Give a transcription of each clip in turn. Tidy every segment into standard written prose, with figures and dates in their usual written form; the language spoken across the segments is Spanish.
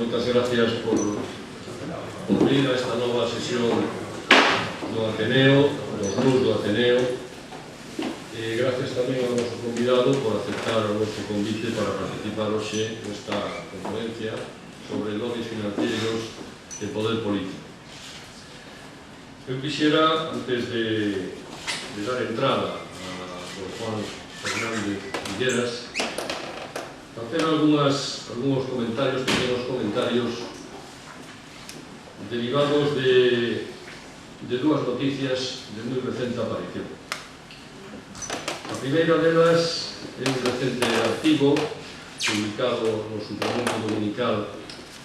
moitas gracias por vir a esta nova sesión do Ateneo, dos RUS do Ateneo, e gracias tamén ao noso convidado por aceptar o noso convite para participar hoxe nesta conferencia sobre lobbies financeiros e poder político. Eu quixera, antes de dar entrada a Juan Fernández Vigueras, facer algúns pequenos comentarios derivados de dúas noticias de moi recente aparición. A primeira delas é un recente artigo publicado no suplemento dominical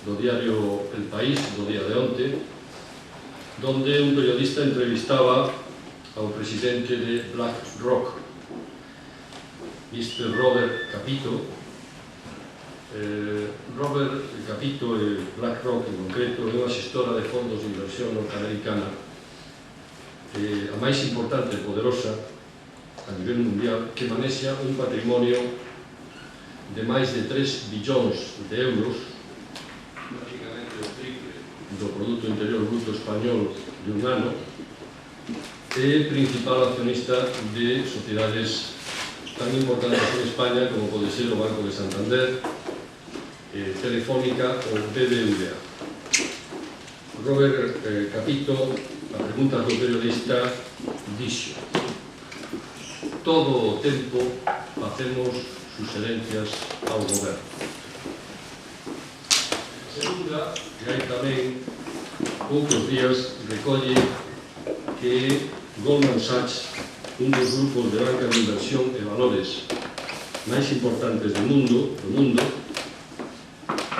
do diario El País, do día de onte, donde un periodista entrevistaba ao presidente de BlackRock, Mr. Robert Kapito. Robert Kapito e BlackRock en concreto é unha xestora de fondos de inversión norteamericana, a máis importante e poderosa a nivel mundial, que manexa un patrimonio de máis de 3 billóns de euros, prácticamente o triple do Produto Interior Bruto español de un ano, e principal accionista de sociedades tan importantes en España como pode ser o Banco de Santander, Telefónica ou BBVA. Robert Kapito, a pregunta do periodista, dixo: todo o tempo facemos suxerencias ao goberno. A segunda, que hai tamén poucos días, recolle que Goldman Sachs, un dos grupos de banca de inversión e valores máis importantes do mundo,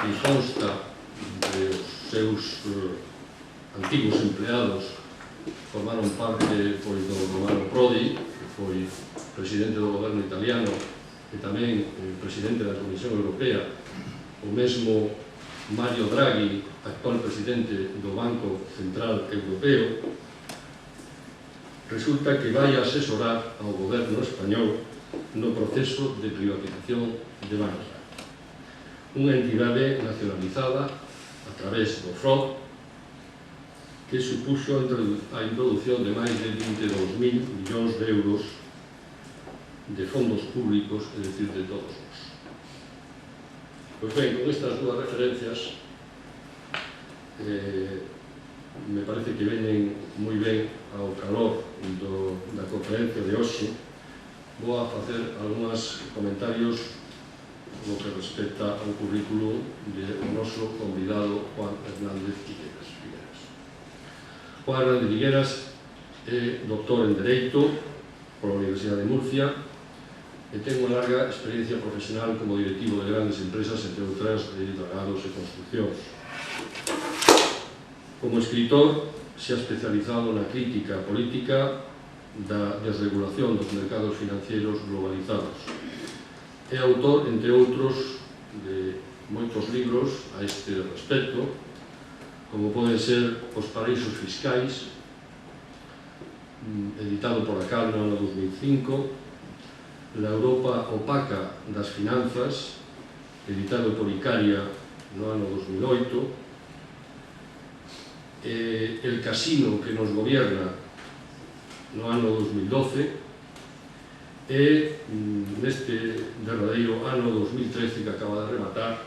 que consta de os seus antigos empleados, formaron parte do Romano Prodi, que foi presidente do goberno italiano e tamén presidente da Comisión Europea, o mesmo Mario Draghi, actual presidente do Banco Central Europeo, resulta que vai asesorar ao goberno español no proceso de privatización de Bankia, unha entidade nacionalizada a través do FROB, que supuxo a introducción de máis de 22.000 millóns de euros de fondos públicos, é dicir, de todos nós. Pois ben, con estas dúas referencias me parece que veñen moi ben ao calor da conferencia de hoxe. Vou a facer algúns comentarios no que respecta ao currículo do noso convidado Juan Fernández Vigueras. Juan Fernández Vigueras é doctor en Dereito pola Universidade de Murcia e ten unha larga experiencia profesional como directivo de grandes empresas, entre outras de dragados e construccións. Como escritor, se ha especializado na crítica política da desregulación dos mercados financeiros globalizados. É autor, entre outros, de moitos libros a este respecto, como poden ser Os paraísos fiscais, editado por ACAD no ano 2005, La Europa opaca das finanzas, editado por Icaria no ano 2008, El casino que nos gobierna no ano 2012, e neste derradeiro ano 2013 que acaba de rematar,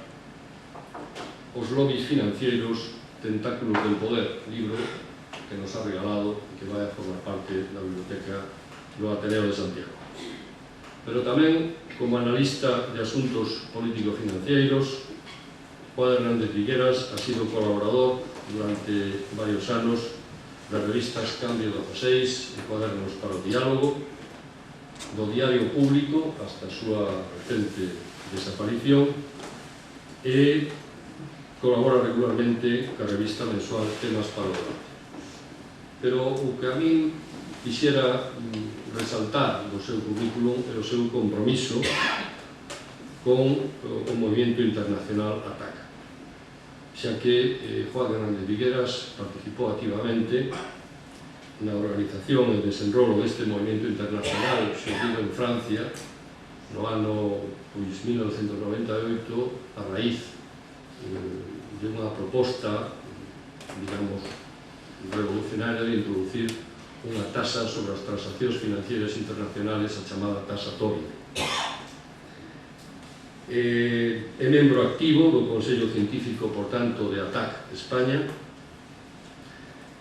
Os lobbies financeiros, tentáculos del poder, libro que nos ha regalado e que vai a formar parte da biblioteca do Ateneo de Santiago. Pero tamén, como analista de asuntos político-financeiros, Juan Fernández Vigueras ha sido colaborador durante varios anos das revistas Cambio 16 e Cuadernos para o Diálogo, do Diario Público hasta a súa recente desaparición, e colabora regularmente ca revista mensual Temas para o Debate. Pero o que a min quixera resaltar do seu currículum é o seu compromiso con o movimento internacional ATACA, xa que Juan Fernández Vigueras participou activamente na organización e desenrolo deste movimento internacional surgido en Francia no ano 1998 a raíz de unha proposta, digamos, revolucionaria de introducir unha taxa sobre as transaccións financieras internacionales, a chamada taxa Tobin. É membro activo do Consello Científico, por tanto, de ATAC España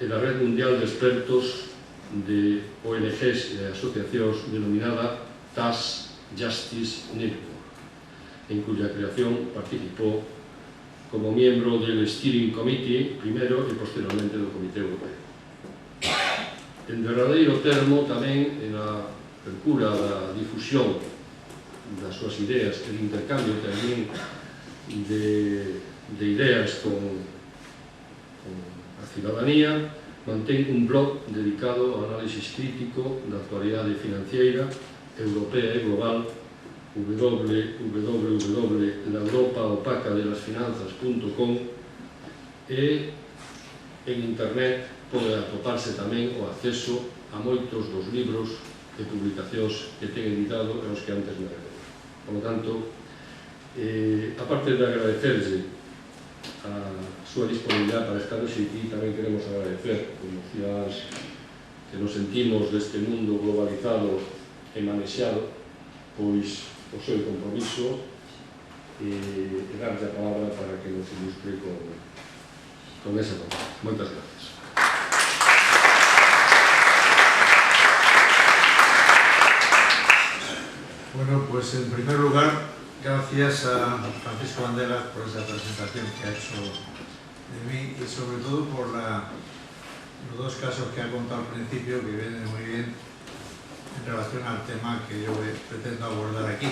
e da Red Mundial de Expertos de ONGs e de asociacións denominada Tax Justice Network, en cuya creación participou como miembro del Steering Committee, primero, e posteriormente do Comité Europeo. En derradeiro termo, tamén, na procura da difusión das súas ideas e de intercambio tamén de ideas con a cidadanía, mantén un blog dedicado ao análisis crítico da actualidade financiera europea e global, www.laeuropaopacadelasfinanzas.com, e en internet pode atoparse tamén o acceso a moitos dos libros e publicacións que ten editado e os que antes me referí. Por lo tanto, aparte de agradecerlle a súa disponibilidade para estar hoxe aquí, tamén queremos agradecer, como cidadáns que nos sentimos deste mundo globalizado e manexado, pois o seu compromiso e darlle a palabra para que nos ilustre con esa palabra. Moitas gracias. Bueno, pues en primer lugar, gracias a Francisco Banderas por esa presentación que ha hecho de mí y sobre todo por los dos casos que ha contado al principio, que vienen muy bien en relación al tema que yo pretendo abordar aquí.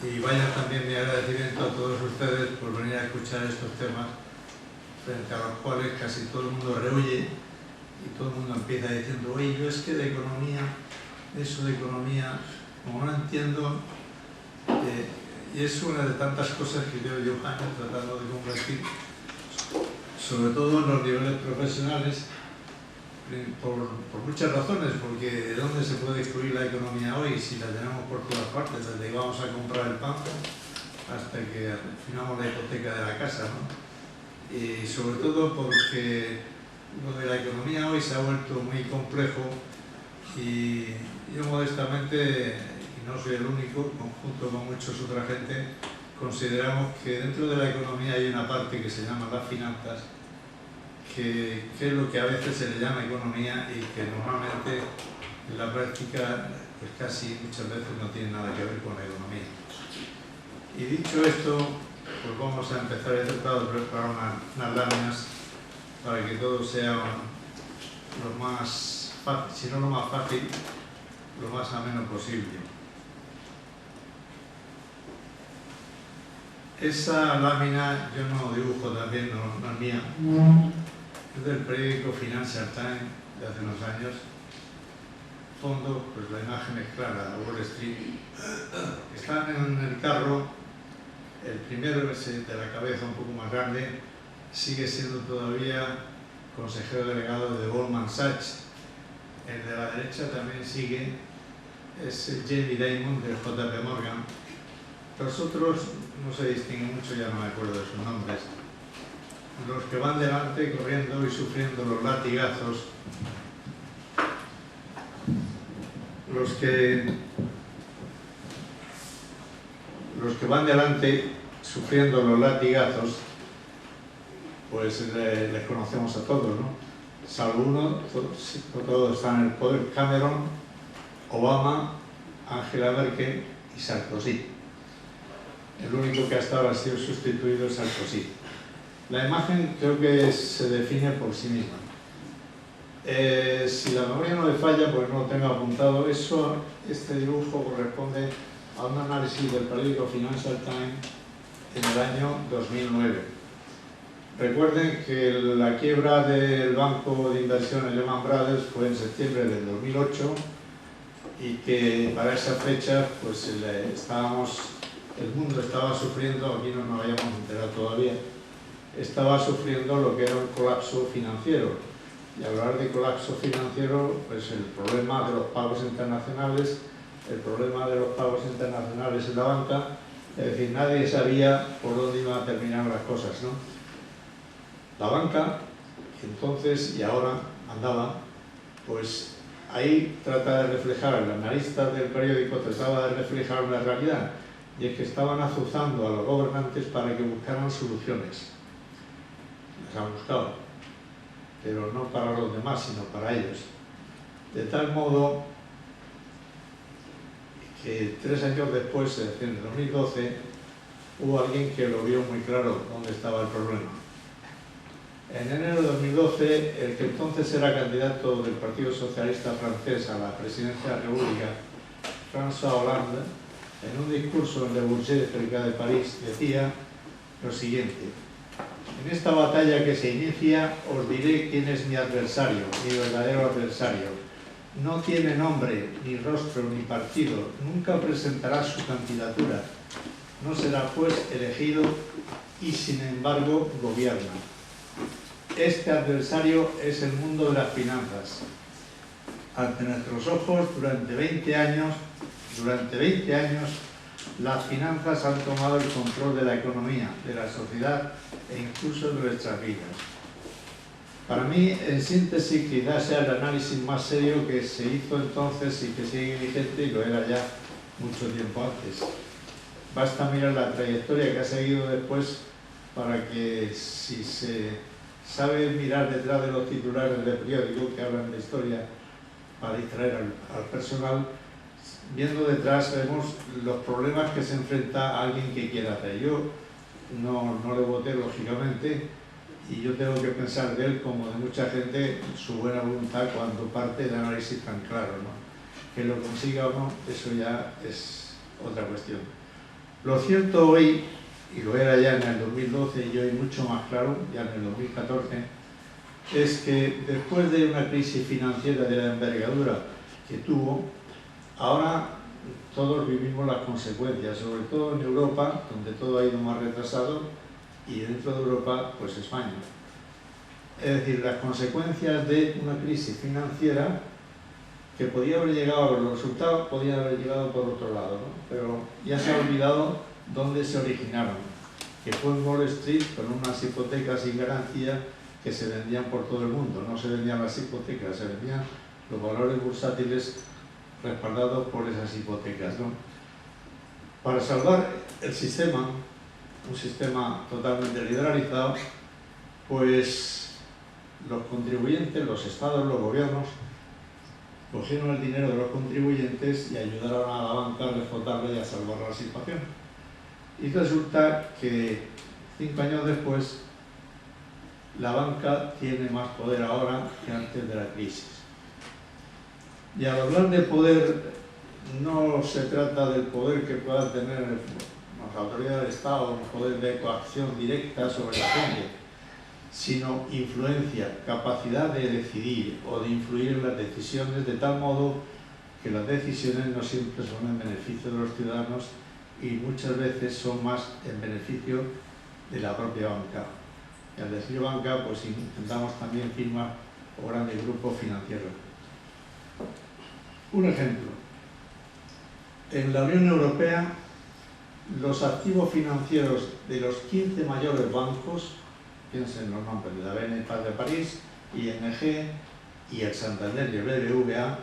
Y vaya también mi agradecimiento a todos ustedes por venir a escuchar estos temas frente a los cuales casi todo el mundo rehuye y todo el mundo empieza diciendo: oye, yo es que de economía, eso de economía, como no entiendo, y es una de tantas cosas que yo llevo años tratando de convertir, sobre todo en los niveles profesionales, por muchas razones, porque ¿de dónde se puede excluir la economía hoy si la tenemos por todas partes? Desde que vamos a comprar el pan hasta que firmamos la hipoteca de la casa, ¿no? Y sobre todo porque lo de la economía hoy se ha vuelto muy complejo y yo modestamente, y no soy el único, junto con muchos otra gente, consideramos que dentro de la economía hay una parte que se llama las finanzas, que es lo que a veces se le llama economía y que normalmente en la práctica pues casi muchas veces no tiene nada que ver con la economía. Y dicho esto, pues vamos a empezar. He tratado de preparar unas láminas para que todo sea lo más fácil, si no lo más fácil, lo más ameno posible. Esa lámina yo no dibujo también, no es mía. Es del periódico Financial Times de hace unos años. Fondo, pues la imagen es clara, Wall Street. Están en el carro, el primero, ese de la cabeza un poco más grande, sigue siendo todavía consejero delegado de Goldman Sachs. El de la derecha también sigue, es Jamie Dimon de JP Morgan. Los otros no se distinguen mucho, ya no me acuerdo de sus nombres. Los que van delante corriendo y sufriendo los latigazos, los que van delante sufriendo los latigazos, pues les conocemos a todos, ¿no? Salvo uno, todos están en el poder: Cameron, Obama, Angela Merkel y Sarkozy. El único que hasta ahora ha sido sustituido es Sarkozy. La imagen creo que se define por sí misma. Si la memoria no me falla, pues no lo tengo apuntado, este dibujo corresponde a un análisis del periódico Financial Times en el año 2009. Recuerden que la quiebra del banco de inversión Lehman Brothers fue en septiembre del 2008 y que para esa fecha pues el mundo estaba sufriendo, aquí no nos habíamos enterado todavía, estaba sufriendo lo que era un colapso financiero. Y al hablar de colapso financiero, pues el problema de los pagos internacionales, en la banca, es decir, nadie sabía por dónde iban a terminar las cosas, ¿no? La banca, entonces y ahora andaba, pues ahí trata de reflejar, el analista del periódico trataba de reflejar una realidad, y es que estaban azuzando a los gobernantes para que buscaran soluciones. Las han buscado, pero no para los demás, sino para ellos. De tal modo que 3 años después, es decir, en 2012, hubo alguien que lo vio muy claro dónde estaba el problema. En enero de 2012, el que entonces era candidato del Partido Socialista francés a la presidencia de la República, François Hollande, en un discurso en Le Bourget, cerca de París, decía lo siguiente: en esta batalla que se inicia os diré quién es mi adversario, mi verdadero adversario. No tiene nombre, ni rostro, ni partido, nunca presentará su candidatura, no será pues elegido y sin embargo gobierna. Este adversario es el mundo de las finanzas. Ante nuestros ojos, durante 20 años, las finanzas han tomado el control de la economía, de la sociedad e incluso de nuestras vidas. Para mí, en síntesis, quizás sea el análisis más serio que se hizo entonces y que sigue vigente, y lo era ya mucho tiempo antes. Basta mirar la trayectoria que ha seguido después para que, si se sabe mirar detrás de los titulares del periódico que hablan de historia para distraer al personal, viendo detrás vemos los problemas que se enfrenta alguien que quiera hacer. Yo no le voté, lógicamente, y yo tengo que pensar de él, como de mucha gente, su buena voluntad cuando parte de análisis tan claro, ¿no? Que lo consiga o no, eso ya es otra cuestión. Lo cierto hoy, y lo era ya en el 2012 y hoy mucho más claro, ya en el 2014, es que después de una crisis financiera de la envergadura que tuvo, ahora todos vivimos las consecuencias, sobre todo en Europa, donde todo ha ido más retrasado, y dentro de Europa, pues España. Es decir, las consecuencias de una crisis financiera que podía haber llegado, los resultados podían haber llegado por otro lado, ¿no? Pero ya se ha olvidado dónde se originaron, que fue en Wall Street con unas hipotecas sin garantía que se vendían por todo el mundo. No se vendían las hipotecas, se vendían los valores bursátiles respaldados por esas hipotecas, ¿no? Para salvar el sistema, un sistema totalmente liberalizado, pues los contribuyentes, los estados, los gobiernos, cogieron el dinero de los contribuyentes y ayudaron a la banca a reflotarla y a salvar la situación. Y resulta que 5 años después, la banca tiene más poder ahora que antes de la crisis. Y al hablar de poder, no se trata del poder que pueda tener las autoridades del Estado, un poder de coacción directa sobre la gente, sino influencia, capacidad de decidir o de influir en las decisiones, de tal modo que las decisiones no siempre son en beneficio de los ciudadanos y muchas veces son más en beneficio de la propia banca. Y al decir banca, pues intentamos también firmar o grandes grupos financieros. Un ejemplo. En la Unión Europea, los activos financieros de los 15 mayores bancos, piensen en los nombres de la BNP de París, ING y el Santander y el BBVA,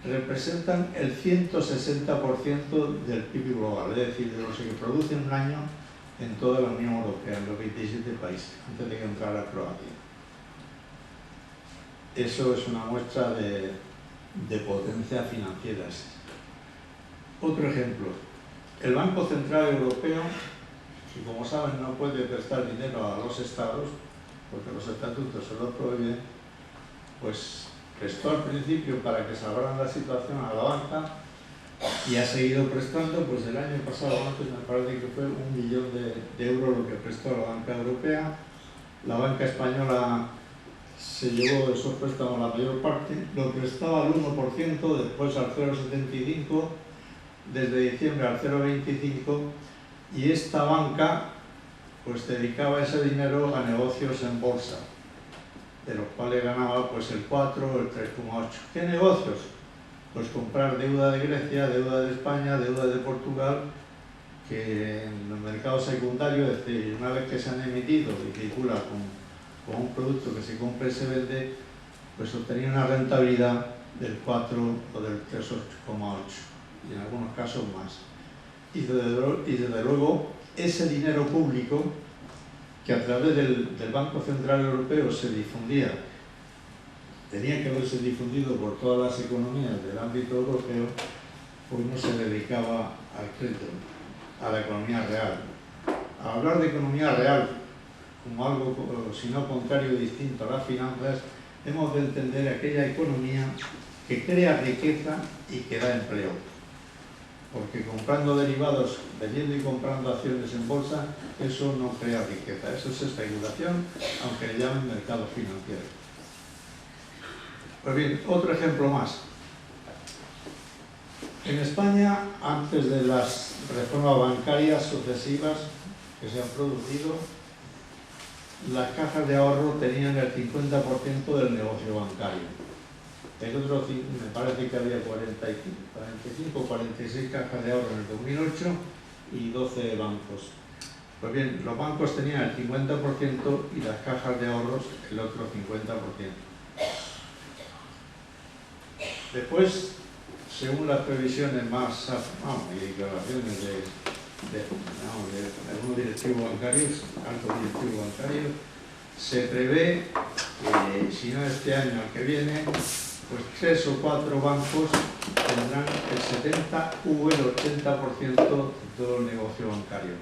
representan el 160% del PIB global, es decir, de los que producen un año en toda la Unión Europea, en los 27 países, antes de que entrara Croacia. Eso es una muestra de potencia financiera. Otro ejemplo, el Banco Central Europeo, que como saben no puede prestar dinero a los estados, porque los estatutos se lo prohíben, pues prestó al principio para que salvaran la situación a la banca y ha seguido prestando. Pues el año pasado, antes me parece que fue 1 billón de euros lo que prestó la banca europea. La banca española se llevó de esos préstamos la mayor parte, lo prestaba al 1%, después al 0,75%, desde diciembre al 0,25%, y esta banca pues dedicaba ese dinero a negocios en bolsa, de los cuales ganaba pues el 4 o el 3,8%. ¿Qué negocios? Pues comprar deuda de Grecia, deuda de España, deuda de Portugal, que en los mercados secundarios, es decir, una vez que se han emitido y circula con un producto que se compra y se vende, pues obtenía una rentabilidad del 4 o del 3,8 y en algunos casos más. Y desde luego ese dinero público que a través del Banco Central Europeo se difundía, tenía que haberse difundido por todas las economías del ámbito europeo, pues no se dedicaba al crédito, a la economía real. Al hablar de economía real como algo, si no contrario, distinto a las finanzas, hemos de entender aquella economía que crea riqueza y que da empleo. Porque comprando derivados, vendiendo y comprando acciones en bolsa, eso no crea riqueza, eso es especulación, aunque le llamen mercado financiero. Pues bien, otro ejemplo más. En España, antes de las reformas bancarias sucesivas que se han producido, las cajas de ahorro tenían el 50% del negocio bancario. El otro, me parece que había 45 o 46 cajas de ahorro en el 2008 y 12 bancos. Pues bien, los bancos tenían el 50% y las cajas de ahorros el otro 50%. Después, según las previsiones más y declaraciones de algunos directivos bancarios, altos directivos bancarios, se prevé que si no este año al que viene, pues 3 o 4 bancos tendrán el 70 u el 80% de todo el negocio bancario.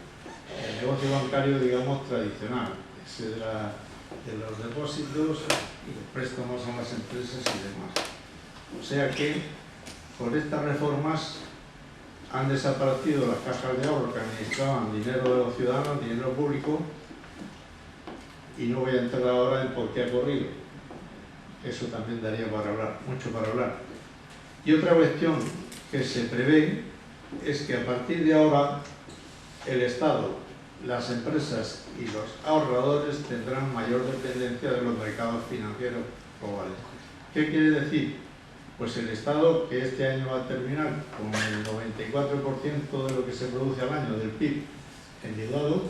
El negocio bancario, digamos, tradicional, ese de los depósitos y los préstamos a las empresas y demás. O sea que, con estas reformas, han desaparecido las cajas de ahorro que administraban dinero de los ciudadanos, dinero público, y no voy a entrar ahora en por qué ha ocurrido. Eso también daría para hablar, mucho para hablar. Y otra cuestión que se prevé es que a partir de ahora el Estado, las empresas y los ahorradores tendrán mayor dependencia de los mercados financieros globales. ¿Qué quiere decir? Pues el Estado, que este año va a terminar con el 94% de lo que se produce al año del PIB endeudado,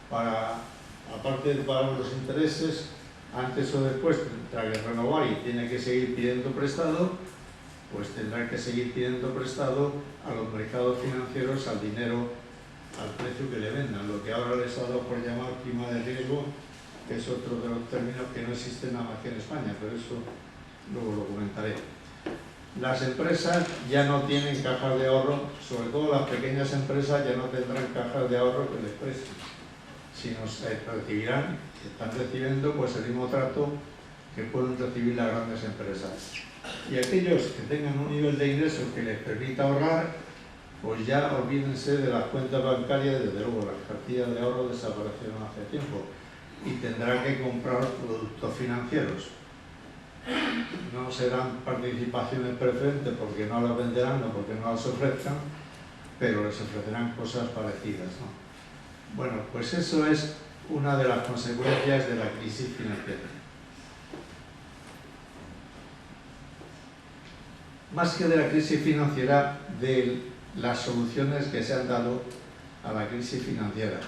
aparte de pagar los intereses, antes o después tendrá que renovar y tiene que seguir pidiendo prestado, pues tendrá que seguir pidiendo prestado a los mercados financieros, al dinero, al precio que le vendan, lo que ahora les ha dado por llamar prima de riesgo, que es otro de los términos que no existe nada más que en España, pero eso luego lo comentaré. Las empresas ya no tienen cajas de ahorro, sobre todo las pequeñas empresas ya no tendrán cajas de ahorro que les presten, sino se recibirán, están recibiendo pues el mismo trato que pueden recibir las grandes empresas. Y aquellos que tengan un nivel de ingresos que les permita ahorrar, pues ya olvídense de las cuentas bancarias, desde luego las cartillas de ahorro desaparecieron hace tiempo y tendrán que comprar productos financieros. No serán participaciones preferentes porque no las venderán, no porque no las ofrezcan, pero les ofrecerán cosas parecidas, ¿no? Bueno, pues eso es una de las consecuencias de la crisis financiera. Más que de la crisis financiera, de las soluciones que se han dado a la crisis financiera.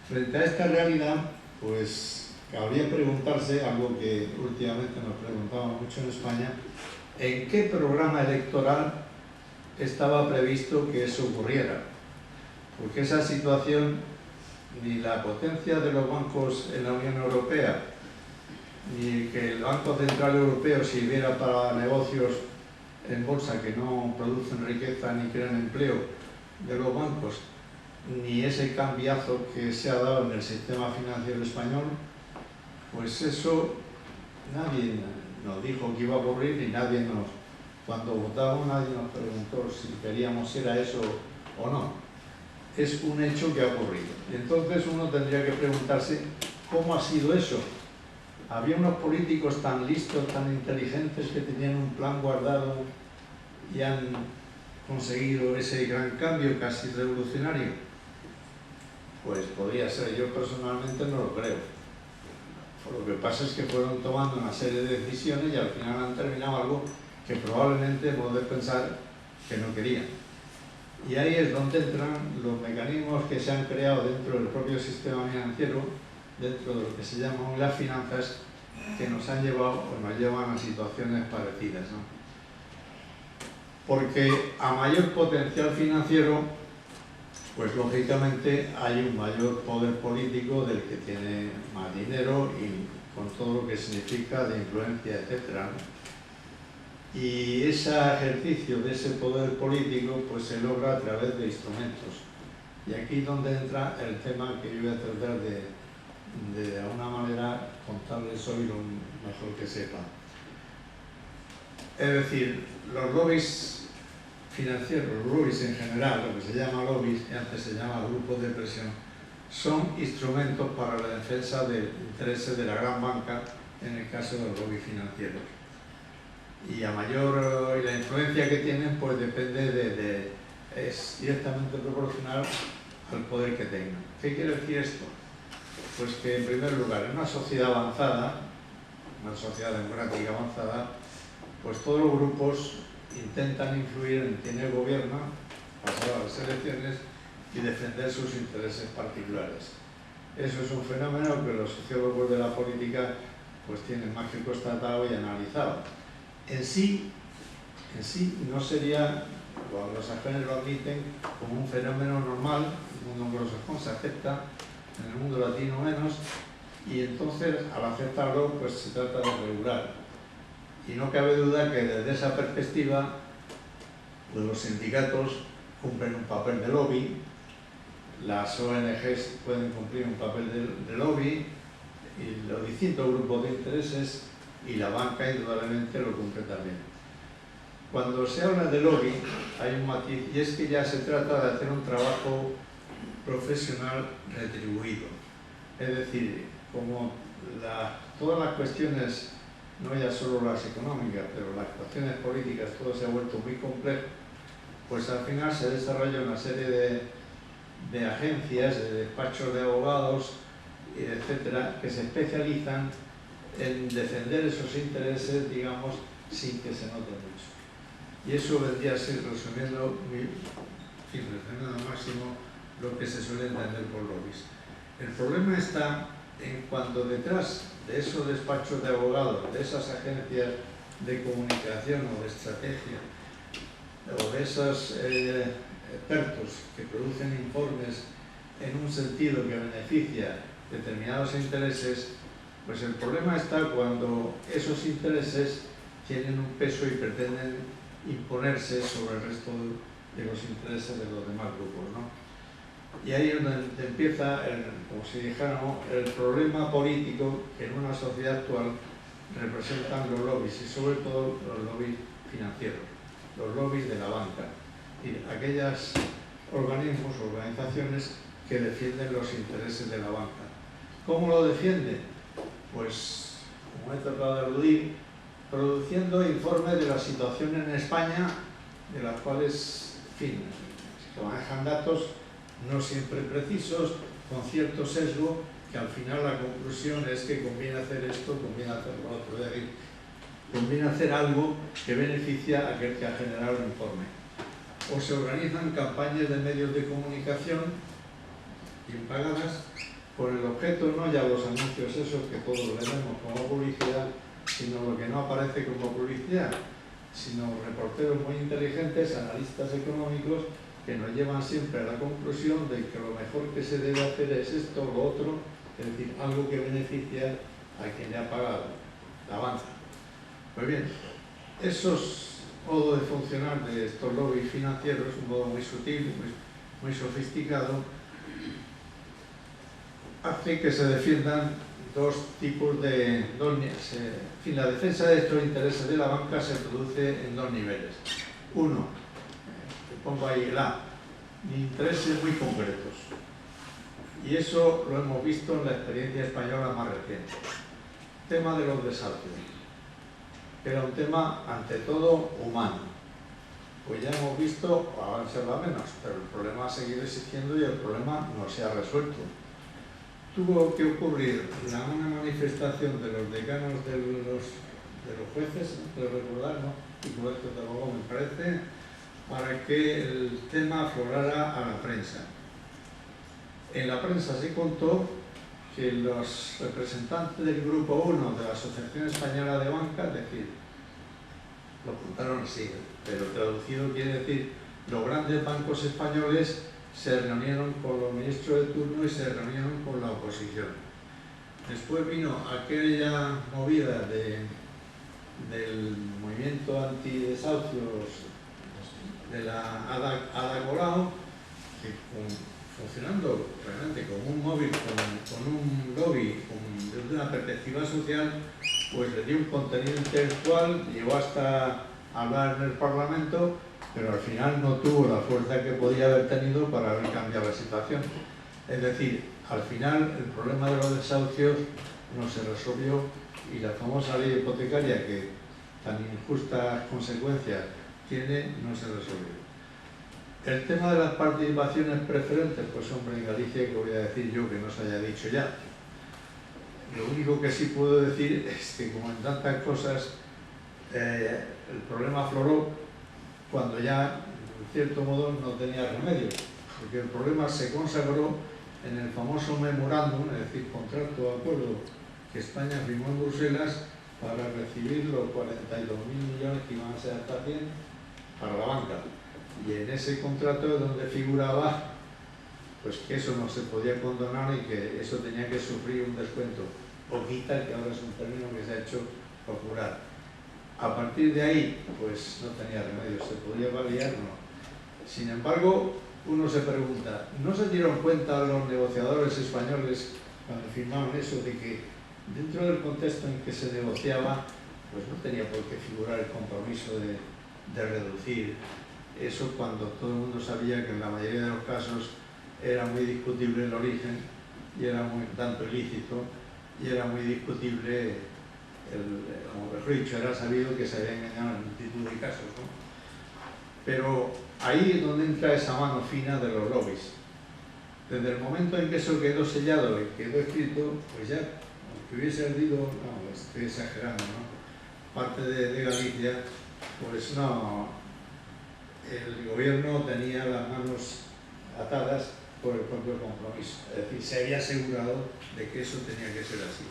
Frente a esta realidad, pues cabría preguntarse, algo que últimamente nos preguntaban mucho en España, ¿en qué programa electoral estaba previsto que eso ocurriera? Porque esa situación, ni la potencia de los bancos en la Unión Europea, ni que el Banco Central Europeo sirviera para negocios en bolsa que no producen riqueza ni crean empleo de los bancos, ni ese cambiazo que se ha dado en el sistema financiero español, pues eso nadie nos dijo que iba a ocurrir y cuando votamos nadie nos preguntó si queríamos si era eso o no. Es un hecho que ha ocurrido. Y entonces uno tendría que preguntarse cómo ha sido eso. Había unos políticos tan listos, tan inteligentes que tenían un plan guardado y han conseguido ese gran cambio casi revolucionario. Pues podría ser, yo personalmente no lo creo. Lo que pasa es que fueron tomando una serie de decisiones y al final han terminado algo que probablemente podemos pensar que no querían. Y ahí es donde entran los mecanismos que se han creado dentro del propio sistema financiero dentro de lo que se llaman las finanzas que nos han llevado o nos llevan a situaciones parecidas, ¿no? Porque a mayor potencial financiero, pues lógicamente hay un mayor poder político del que tiene más dinero y con todo lo que significa de influencia, etcétera, ¿no? Y ese ejercicio de ese poder político pues se logra a través de instrumentos. Y aquí es donde entra el tema que yo voy a tratar de alguna manera contarles hoy lo mejor que sepa. Es decir, los lobbies financieros, los lobbies en general, lo que se llama lobbies, que antes se llama grupos de presión, son instrumentos para la defensa del interés de la gran banca en el caso de los lobbies financieros. Y a mayor y la influencia que tienen, pues depende es directamente proporcional al poder que tengan. ¿Qué quiere decir esto? Pues que en primer lugar, en una sociedad avanzada, una sociedad democrática avanzada, pues todos los grupos intentan influir en quien gobierna, pasar a las elecciones y defender sus intereses particulares. Eso es un fenómeno que los sociólogos de la política pues tienen más que constatado y analizado. En sí no sería, los anglosajones lo admiten como un fenómeno normal, el mundo anglosajón se acepta, en el mundo latino menos, y entonces al aceptarlo pues se trata de regular. Y no cabe duda que desde esa perspectiva pues los sindicatos cumplen un papel de lobby, las ONGs pueden cumplir un papel de lobby, y los distintos grupos de intereses y la banca indudablemente lo cumple también. Cuando se habla de lobby hay un matiz, y es que ya se trata de hacer un trabajo profesional retribuido. Es decir, como todas las cuestiones, no ya solo las económicas, pero las cuestiones políticas, todo se ha vuelto muy complejo, pues al final se desarrolla una serie de agencias, de despachos de abogados, etcétera, que se especializan en defender esos intereses, digamos, sin que se note mucho. Y eso vendría a ser, resumiendo al máximo, lo que se suele entender por lobbies. El problema está en cuando detrás de esos despachos de abogados, de esas agencias de comunicación o de estrategia, o de esos expertos que producen informes en un sentido que beneficia determinados intereses, pues el problema está cuando esos intereses tienen un peso y pretenden imponerse sobre el resto de los intereses de los demás grupos, ¿no? Y ahí es donde empieza, como si dijéramos, el problema político que en una sociedad actual representan los lobbies, y sobre todo los lobbies financieros, los lobbies de la banca, y aquellos organismos, organizaciones que defienden los intereses de la banca. ¿Cómo lo defienden? Pues, como he tratado de aludir, produciendo informes de la situación en España, de las cuales, en fin, se manejan datos no siempre precisos, con cierto sesgo, que al final la conclusión es que conviene hacer esto, conviene hacer lo otro, es decir, conviene hacer algo que beneficia a aquel que ha generado el informe. O se organizan campañas de medios de comunicación bien pagadas con el objeto no ya los anuncios esos que todos lo vemos como publicidad, sino lo que no aparece como publicidad, sino reporteros muy inteligentes, analistas económicos, que nos llevan siempre a la conclusión de que lo mejor que se debe hacer es esto o lo otro, es decir, algo que beneficia a quien le ha pagado, la banca. Pues bien, esos modos de funcionar de estos lobbies financieros, un modo muy sutil, muy sofisticado, hace que se defiendan dos tipos de... en fin, la defensa de estos intereses de la banca se produce en dos niveles. Uno, pongo ahí intereses muy concretos. Y eso lo hemos visto en la experiencia española más reciente. Tema de los desahucios. Era un tema, ante todo, humano. Pues ya hemos visto, ahora se habla menos, pero el problema ha seguido existiendo y el problema no se ha resuelto. Tuvo que ocurrir una manifestación de los decanos de los jueces, quiero recordar, ¿no? Y colegios de abogados, me parece, para que el tema aflorara a la prensa. En la prensa se contó que los representantes del Grupo 1 de la Asociación Española de Banca, es decir, lo contaron así, pero traducido quiere decir los grandes bancos españoles se reunieron con los ministros de turno y se reunieron con la oposición. Después vino aquella movida del movimiento antidesahucios de la Ada Colau, que funcionando realmente como un móvil, con un lobby, desde una perspectiva social, pues le dio un contenido intelectual, llegó hasta hablar en el Parlamento, pero al final no tuvo la fuerza que podía haber tenido para haber cambiado la situación. Es decir, al final el problema de los desahucios no se resolvió y la famosa ley hipotecaria, que tan injustas consecuencias tiene, no se resolvió. El tema de las participaciones preferentes, pues hombre, en Galicia, que voy a decir yo que no se haya dicho ya. Lo único que sí puedo decir es que, como en tantas cosas, el problema afloró cuando ya, en cierto modo, no tenía remedio, porque el problema se consagró en el famoso memorándum, es decir, contrato de acuerdo que España firmó en Bruselas para recibir los 42.000 millones que iban a ser hasta 100 para la banca. Y en ese contrato es donde figuraba pues que eso no se podía condonar y que eso tenía que sufrir un descuento o quita, que ahora es un término que se ha hecho popular. A partir de ahí, pues no tenía remedio, se podía validar o no. Sin embargo, uno se pregunta, ¿no se dieron cuenta los negociadores españoles cuando firmaron eso de que dentro del contexto en que se negociaba, pues no tenía por qué figurar el compromiso de reducir eso, cuando todo el mundo sabía que en la mayoría de los casos era muy discutible el origen y era muy tanto ilícito y era muy discutible, como mejor dicho, era sabido que se había engañado en multitud de casos, ¿no? Pero ahí es donde entra esa mano fina de los lobbies. Desde el momento en que eso quedó sellado y quedó escrito, pues ya, aunque hubiese ardido, no, estoy exagerando, ¿no?, parte de Galicia, pues no, el gobierno tenía las manos atadas por el propio compromiso. Es decir, se había asegurado de que eso tenía que ser así.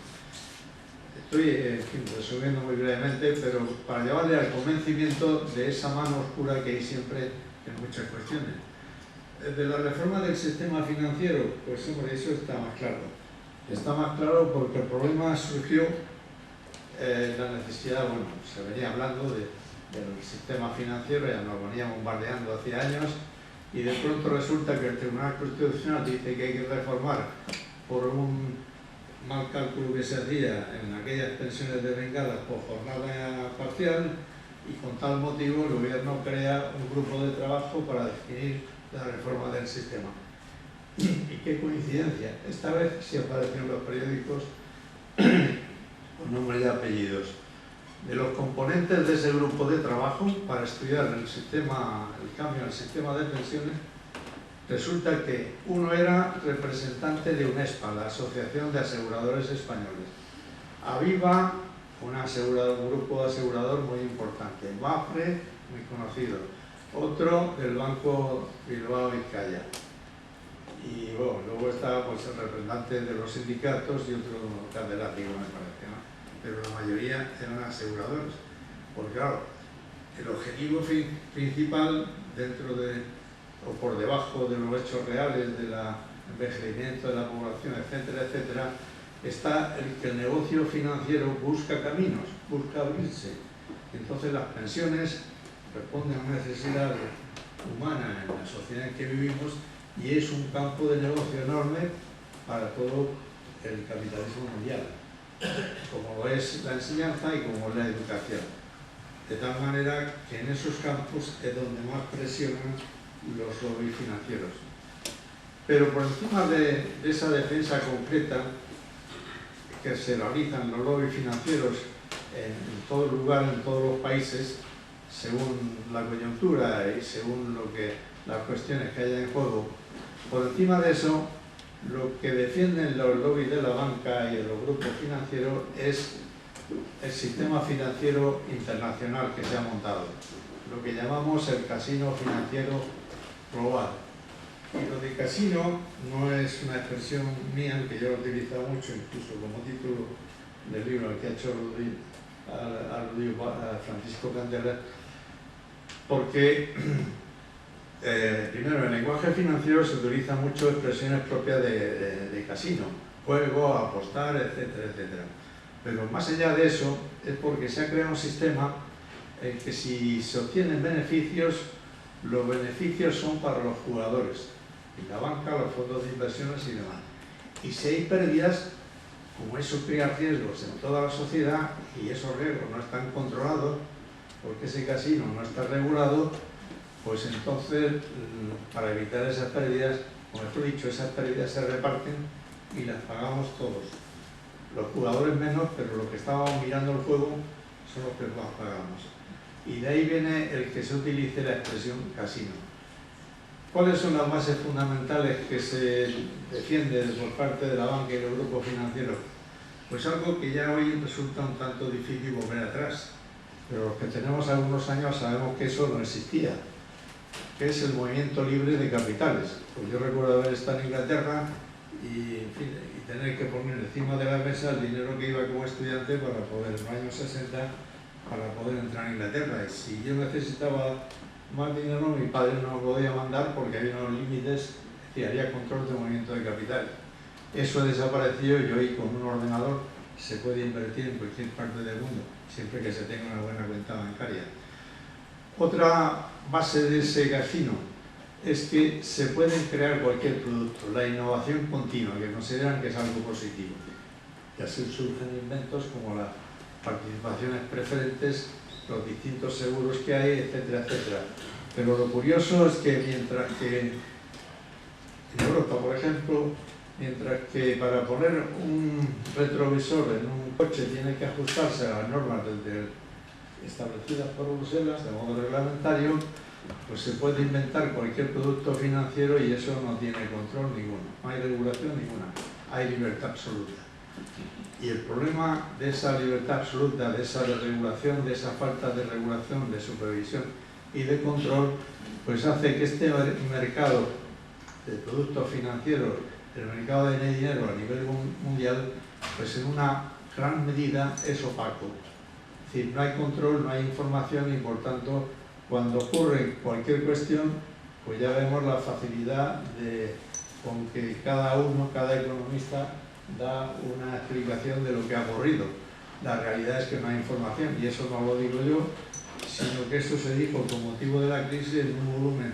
Estoy, en fin, resumiendo muy brevemente, pero para llevarle al convencimiento de esa mano oscura que hay siempre en muchas cuestiones. De la reforma del sistema financiero, pues hombre, eso está más claro. Está más claro porque el problema surgió la necesidad, bueno, se venía hablando del sistema financiero, ya nos venía bombardeando hace años, y de pronto resulta que el Tribunal Constitucional dice que hay que reformar por un mal cálculo que se hacía en aquellas pensiones devengadas por jornada parcial, y con tal motivo el gobierno crea un grupo de trabajo para definir la reforma del sistema. Y qué coincidencia, esta vez sí aparecen en los periódicos con nombres y apellidos de los componentes de ese grupo de trabajo para estudiar el cambio en el sistema de pensiones. Resulta que uno era representante de UNESPA, la Asociación de Aseguradores Españoles, Aviva, un grupo de asegurador muy importante, Mapfre, muy conocido, otro del Banco Bilbao Vizcaya, y bueno, luego estaba pues el representante de los sindicatos y otro catedrático, me parece, ¿no? Pero la mayoría eran aseguradores, porque claro, el objetivo principal dentro de o por debajo de los hechos reales del envejecimiento de la población, etcétera, etcétera, está el que el negocio financiero busca caminos, busca abrirse. Entonces las pensiones responden a una necesidad humana en la sociedad en que vivimos y es un campo de negocio enorme para todo el capitalismo mundial, como lo es la enseñanza y como es la educación. De tal manera que en esos campos es donde más presionan los lobbies financieros. Pero por encima de esa defensa concreta que se realizan los lobbies financieros en todo lugar, en todos los países, según la coyuntura y según las cuestiones que haya en juego, por encima de eso, lo que defienden los lobbies de la banca y de los grupos financieros es el sistema financiero internacional que se ha montado, lo que llamamos el casino financiero global. Y lo de casino no es una expresión mía, que yo lo he utilizado mucho, incluso como título del libro al que ha hecho aludido a Francisco Candela, porque primero, en el lenguaje financiero se utilizan mucho expresiones propias de casino, juego, apostar, etcétera, etcétera. Pero más allá de eso, es porque se ha creado un sistema en que si se obtienen beneficios, los beneficios son para los jugadores, y la banca, los fondos de inversiones y demás. Y si hay pérdidas, como eso crea riesgos en toda la sociedad, y esos riesgos no están controlados, porque ese casino no está regulado, pues entonces, para evitar esas pérdidas, como he dicho, esas pérdidas se reparten y las pagamos todos. Los jugadores menos, pero los que estábamos mirando el juego son los que más pagamos. Y de ahí viene el que se utilice la expresión casino. ¿Cuáles son las bases fundamentales que se defienden por parte de la banca y los grupos financieros? Pues algo que ya hoy resulta un tanto difícil volver atrás, pero los que tenemos algunos años sabemos que eso no existía, que es el movimiento libre de capitales. Pues yo recuerdo haber estado en Inglaterra y, en fin, y tener que poner encima de la mesa el dinero que iba como estudiante para poder, en los años 60, para poder entrar a Inglaterra. Y si yo necesitaba más dinero, mi padre no me podía mandar porque había unos límites que había control de movimiento de capital. Eso ha desaparecido y hoy con un ordenador se puede invertir en cualquier parte del mundo, siempre que se tenga una buena cuenta bancaria. Otra base de ese casino es que se pueden crear cualquier producto, la innovación continua, que consideran que es algo positivo. Y así surgen inventos como las participaciones preferentes, los distintos seguros que hay, etcétera, etcétera. Pero lo curioso es que mientras que en Europa, por ejemplo, mientras que para poner un retrovisor en un coche tiene que ajustarse a las normas establecidas por Bruselas de modo reglamentario, pues se puede inventar cualquier producto financiero y eso no tiene control ninguno, no hay regulación ninguna, hay libertad absoluta. Y el problema de esa libertad absoluta, de esa desregulación, de esa falta de regulación, de supervisión y de control, pues hace que este mercado de productos financieros, el mercado de dinero a nivel mundial, pues en una gran medida es opaco. Es decir, no hay control, no hay información y por tanto, cuando ocurre cualquier cuestión, pues ya vemos la facilidad con que cada economista da una explicación de lo que ha ocurrido. La realidad es que no hay información y eso no lo digo yo, sino que esto se dijo con motivo de la crisis en un volumen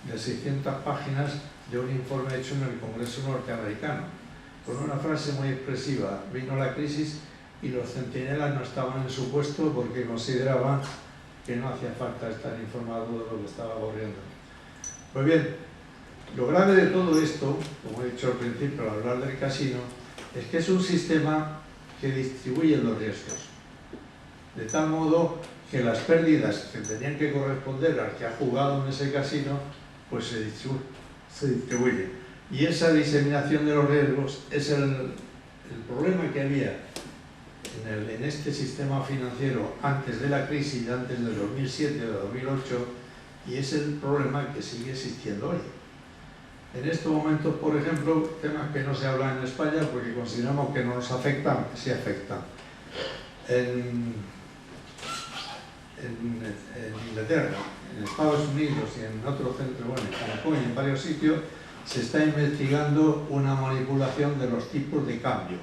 de 600 páginas de un informe hecho en el Congreso norteamericano, con una frase muy expresiva: vino la crisis y los centinelas no estaban en su puesto porque consideraban que no hacía falta estar informado de lo que estaba ocurriendo. Pues bien, lo grave de todo esto, como he dicho al principio al hablar del casino, es que es un sistema que distribuye los riesgos, de tal modo que las pérdidas que tenían que corresponder al que ha jugado en ese casino, pues se distribuyen. Y esa diseminación de los riesgos es el problema que había en este sistema financiero antes de la crisis, antes del 2007 o 2008, y es el problema que sigue existiendo hoy. En estos momentos, por ejemplo, temas que no se hablan en España porque consideramos que no nos afectan, sí afectan. En Inglaterra, en Estados Unidos y en otros centros, bueno, en Hong Kong y en varios sitios, se está investigando una manipulación de los tipos de cambio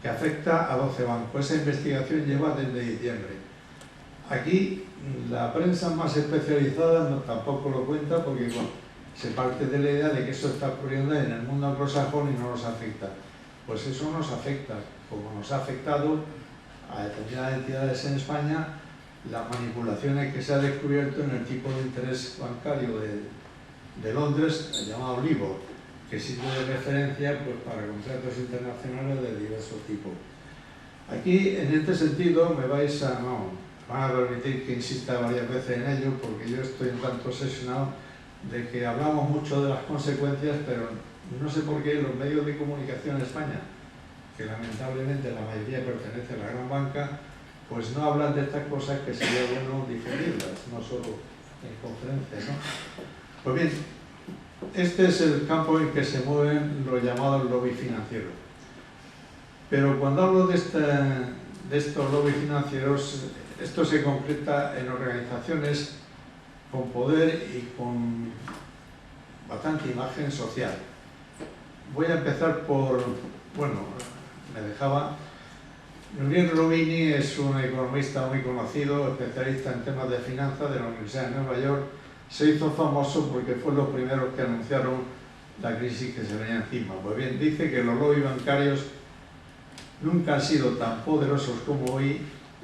que afecta a 12 bancos. Esa investigación lleva desde diciembre. Aquí la prensa más especializada tampoco lo cuenta porque bueno, se parte de la idea de que eso está ocurriendo en el mundo anglosajón y no nos afecta. Pues eso nos afecta, como nos ha afectado a determinadas entidades en España las manipulaciones que se ha descubierto en el tipo de interés bancario de Londres, el llamado LIBOR, que sirve de referencia pues, para contratos internacionales de diversos tipos. Aquí, en este sentido, me van a permitir que insista varias veces en ello, porque yo estoy un tanto obsesionado de que hablamos mucho de las consecuencias, pero no sé por qué los medios de comunicación en España, que lamentablemente la mayoría pertenece a la gran banca, pues no hablan de estas cosas que sería bueno difundirlas, no solo en conferencias, ¿no? Pues bien, Este es el campo en que se mueven los llamados lobbies financieros. Pero cuando hablo de estos lobbies financieros, esto se concreta en organizaciones con poder y con bastante imagen social. Voy a empezar por, bueno, me dejaba... Nouriel Roubini es un economista muy conocido, especialista en temas de finanzas de la Universidad de Nueva York. Se hizo famoso porque fue los primeros que anunciaron la crisis que se venía encima. Pues bien, dice que los lobbies bancarios nunca han sido tan poderosos como hoy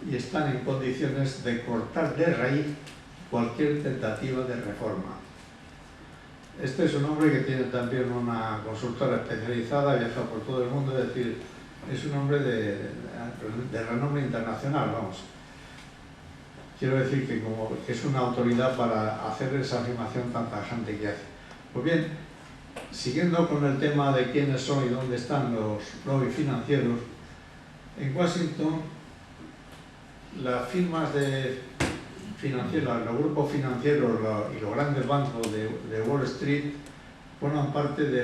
y están en condiciones de cortar de raíz cualquier tentativa de reforma. Este es un hombre que tiene también una consultora especializada, viaja por todo el mundo, es decir, es un hombre de renombre internacional, vamos. Quiero decir que es una autoridad para hacer esa afirmación tan tajante que hace. Pues bien, siguiendo con el tema de quiénes son y dónde están los lobbies financieros, en Washington las firmas financieras, los grupos financieros y los grandes bancos de Wall Street forman parte de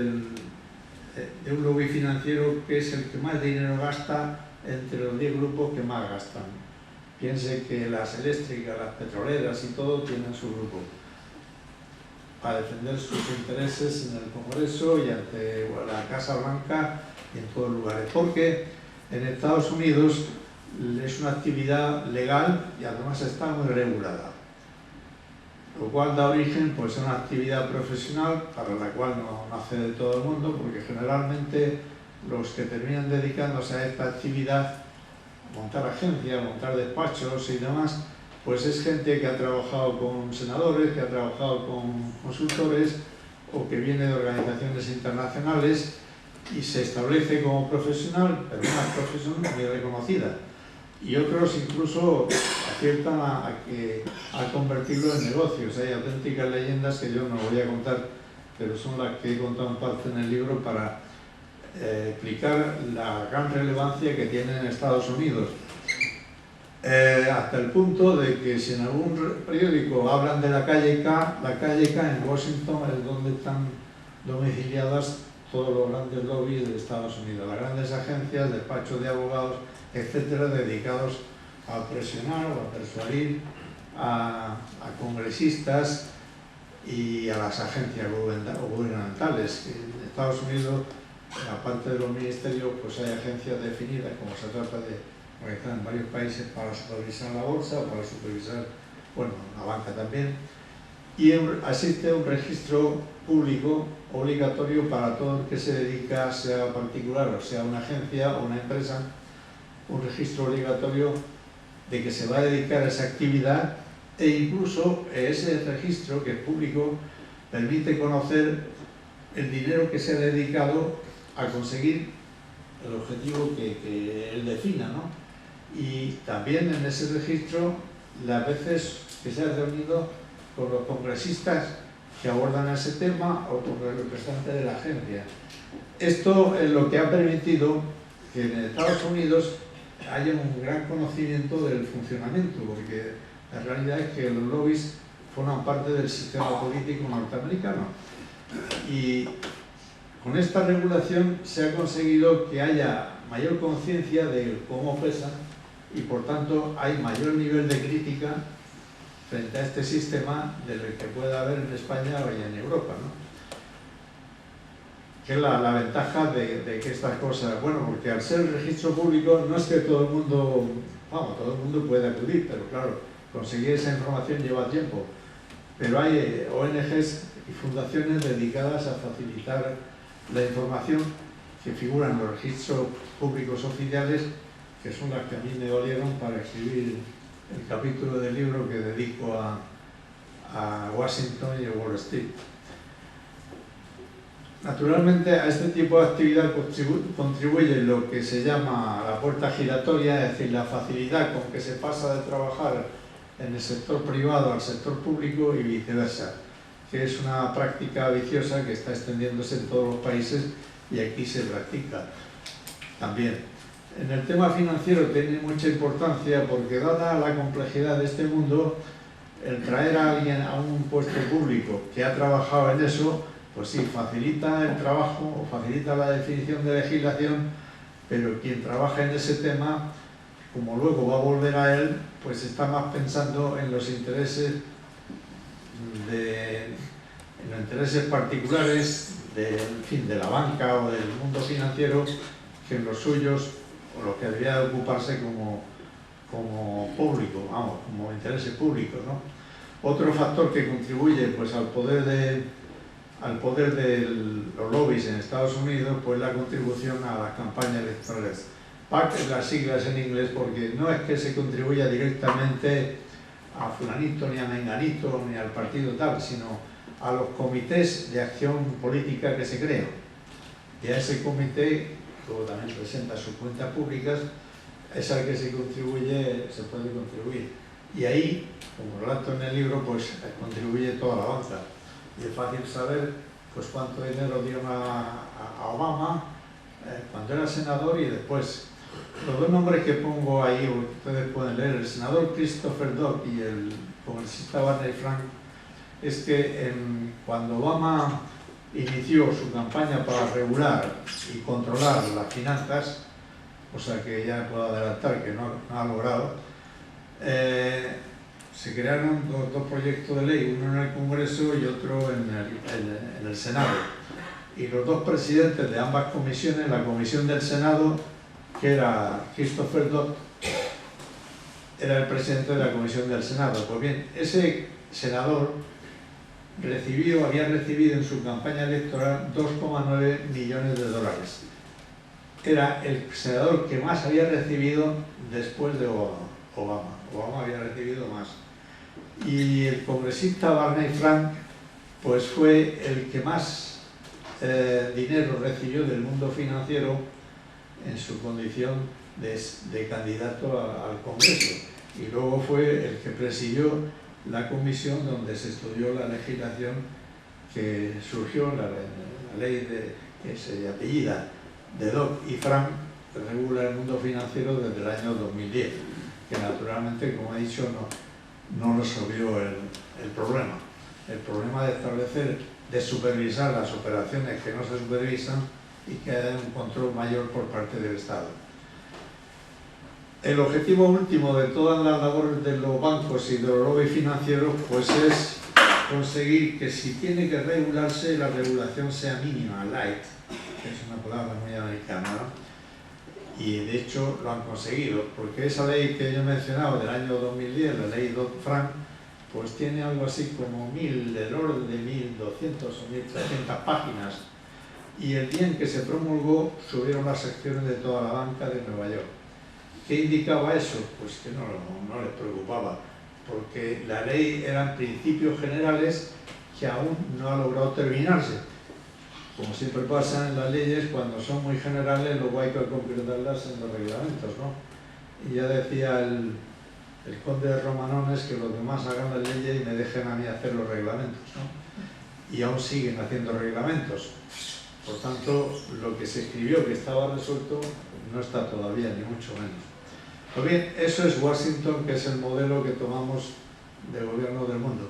un lobby financiero que es el que más dinero gasta entre los 10 grupos que más gastan. Piense que las eléctricas, las petroleras y todo tienen su grupo para defender sus intereses en el Congreso y ante la Casa Blanca y en todos lugares. Porque en Estados Unidos es una actividad legal y además está muy regulada, lo cual da origen pues, a una actividad profesional para la cual no accede todo el mundo, porque generalmente los que terminan dedicándose a esta actividad, montar agencias, montar despachos y demás, pues es gente que ha trabajado con senadores, que ha trabajado con consultores o que viene de organizaciones internacionales y se establece como profesional, pero una profesión muy reconocida. Y otros incluso aciertan a convertirlo en negocios. Hay auténticas leyendas que yo no voy a contar, pero son las que he contado en parte en el libro para explicar la gran relevancia que tiene en Estados Unidos. Hasta el punto de que si en algún periódico hablan de la calle K en Washington es donde están domiciliadas todos los grandes lobbies de Estados Unidos, las grandes agencias, despachos de abogados, etcétera, dedicados a presionar o a persuadir a congresistas y a las agencias gubernamentales. En Estados Unidos, aparte de los ministerios, pues hay agencias definidas, como se trata de organizar en varios países para supervisar la bolsa o para supervisar, bueno, la banca también. Y existe un registro público obligatorio para todo el que se dedica, sea particular o sea una agencia o una empresa, un registro obligatorio de que se va a dedicar a esa actividad e incluso ese registro, que es público, permite conocer el dinero que se ha dedicado a conseguir el objetivo que él defina, ¿no? Y también en ese registro las veces que se ha reunido con los congresistas que abordan ese tema o con el representante de la agencia. Esto es lo que ha permitido que en Estados Unidos haya un gran conocimiento del funcionamiento, porque la realidad es que los lobbies forman parte del sistema político norteamericano. Y con esta regulación se ha conseguido que haya mayor conciencia de cómo pesan y por tanto hay mayor nivel de crítica frente a este sistema del que pueda haber en España o en Europa, ¿no? Que es la ventaja de que estas cosas, bueno, porque al ser registro público no es que todo el mundo, vamos, todo el mundo puede acudir, pero claro, conseguir esa información lleva tiempo. Pero hay ONGs y fundaciones dedicadas a facilitar la información que figuran en los registros públicos oficiales, que son las que a mí me dolieron para escribir el capítulo del libro que dedico a Washington y a Wall Street. Naturalmente a este tipo de actividad contribuye lo que se llama la puerta giratoria, es decir, la facilidad con que se pasa de trabajar en el sector privado al sector público y viceversa, que es una práctica viciosa que está extendiéndose en todos los países y aquí se practica también. En el tema financiero tiene mucha importancia porque, dada la complejidad de este mundo, el traer a alguien a un puesto público que ha trabajado en eso pues sí, facilita el trabajo o facilita la definición de legislación, pero quien trabaja en ese tema, como luego va a volver a él, pues está más pensando en los intereses particulares en fin, de la banca o del mundo financiero que en los suyos, o lo que debería de ocuparse como público, vamos, como intereses públicos, ¿no? Otro factor que contribuye pues al poder de los lobbies en Estados Unidos, pues la contribución a las campañas electorales. PAC es las siglas en inglés porque no es que se contribuya directamente a fulanito ni a menganito ni al partido tal, sino a los comités de acción política que se crean. Y a ese comité, luego también presenta sus cuentas públicas, es al que se puede contribuir. Y ahí, como relato en el libro, pues contribuye toda la banca. Y es fácil saber pues cuánto dinero dieron a Obama cuando era senador y después. Los dos nombres que pongo ahí, ustedes pueden leer, el senador Christopher Dodd y el congresista Barney Frank, es que cuando Obama inició su campaña para regular y controlar las finanzas, cosa que ya puedo adelantar que no ha logrado, se crearon dos proyectos de ley, uno en el Congreso y otro en el Senado. Y los dos presidentes de ambas comisiones, la comisión del Senado, que era Christopher Dodd, era el presidente de la comisión del Senado. Pues bien, ese senador había recibido en su campaña electoral 2,9 millones de dólares. Era el senador que más había recibido después de Obama. Obama había recibido más. Y el congresista Barney Frank pues fue el que más dinero recibió del mundo financiero en su condición de candidato al Congreso. Y luego fue el que presidió la comisión donde se estudió la legislación que surgió, la ley que se apellida de Dodd y Frank, que regula el mundo financiero desde el año 2010, que naturalmente, como he dicho, no resolvió el problema. El problema de establecer, de supervisar las operaciones que no se supervisan y que haya un control mayor por parte del Estado. El objetivo último de todas las labores de los bancos y de los lobbies financieros pues es conseguir que si tiene que regularse, la regulación sea mínima, light, que es una palabra muy americana, ¿no? Y de hecho lo han conseguido, porque esa ley que yo he mencionado del año 2010, la ley Dodd-Frank, pues tiene algo así como del orden de 1.200 o 1.300 páginas. Y el día en que se promulgó, subieron las acciones de toda la banca de Nueva York. ¿Qué indicaba eso? Pues que no les preocupaba, porque la ley eran principios generales que aún no ha logrado terminarse. Como siempre pasa en las leyes, cuando son muy generales, luego hay que concretarlas en los reglamentos, ¿no? Y ya decía el conde de Romanones que los demás hagan las leyes y me dejen a mí hacer los reglamentos, ¿no? Y aún siguen haciendo reglamentos. Por tanto, lo que se escribió que estaba resuelto no está todavía, ni mucho menos. Pues bien, eso es Washington, que es el modelo que tomamos de gobierno del mundo.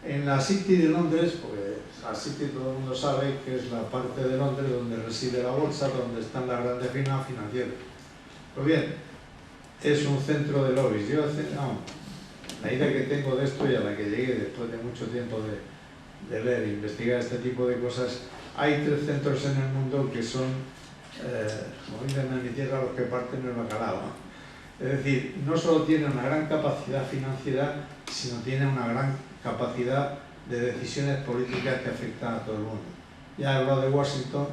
En la City de Londres, pues la City todo el mundo sabe que es la parte de Londres donde reside la bolsa, donde están las grandes financieras. Pues bien, es un centro de lobbies. La idea que tengo de esto y a la que llegué después de mucho tiempo de leer e investigar este tipo de cosas, hay 3 centros en el mundo que son, como dicen en mi tierra, los que parten el bacalao, ¿no? Es decir, no solo tiene una gran capacidad financiera, sino tiene una gran capacidad de decisiones políticas que afectan a todo el mundo. Ya he hablado de Washington,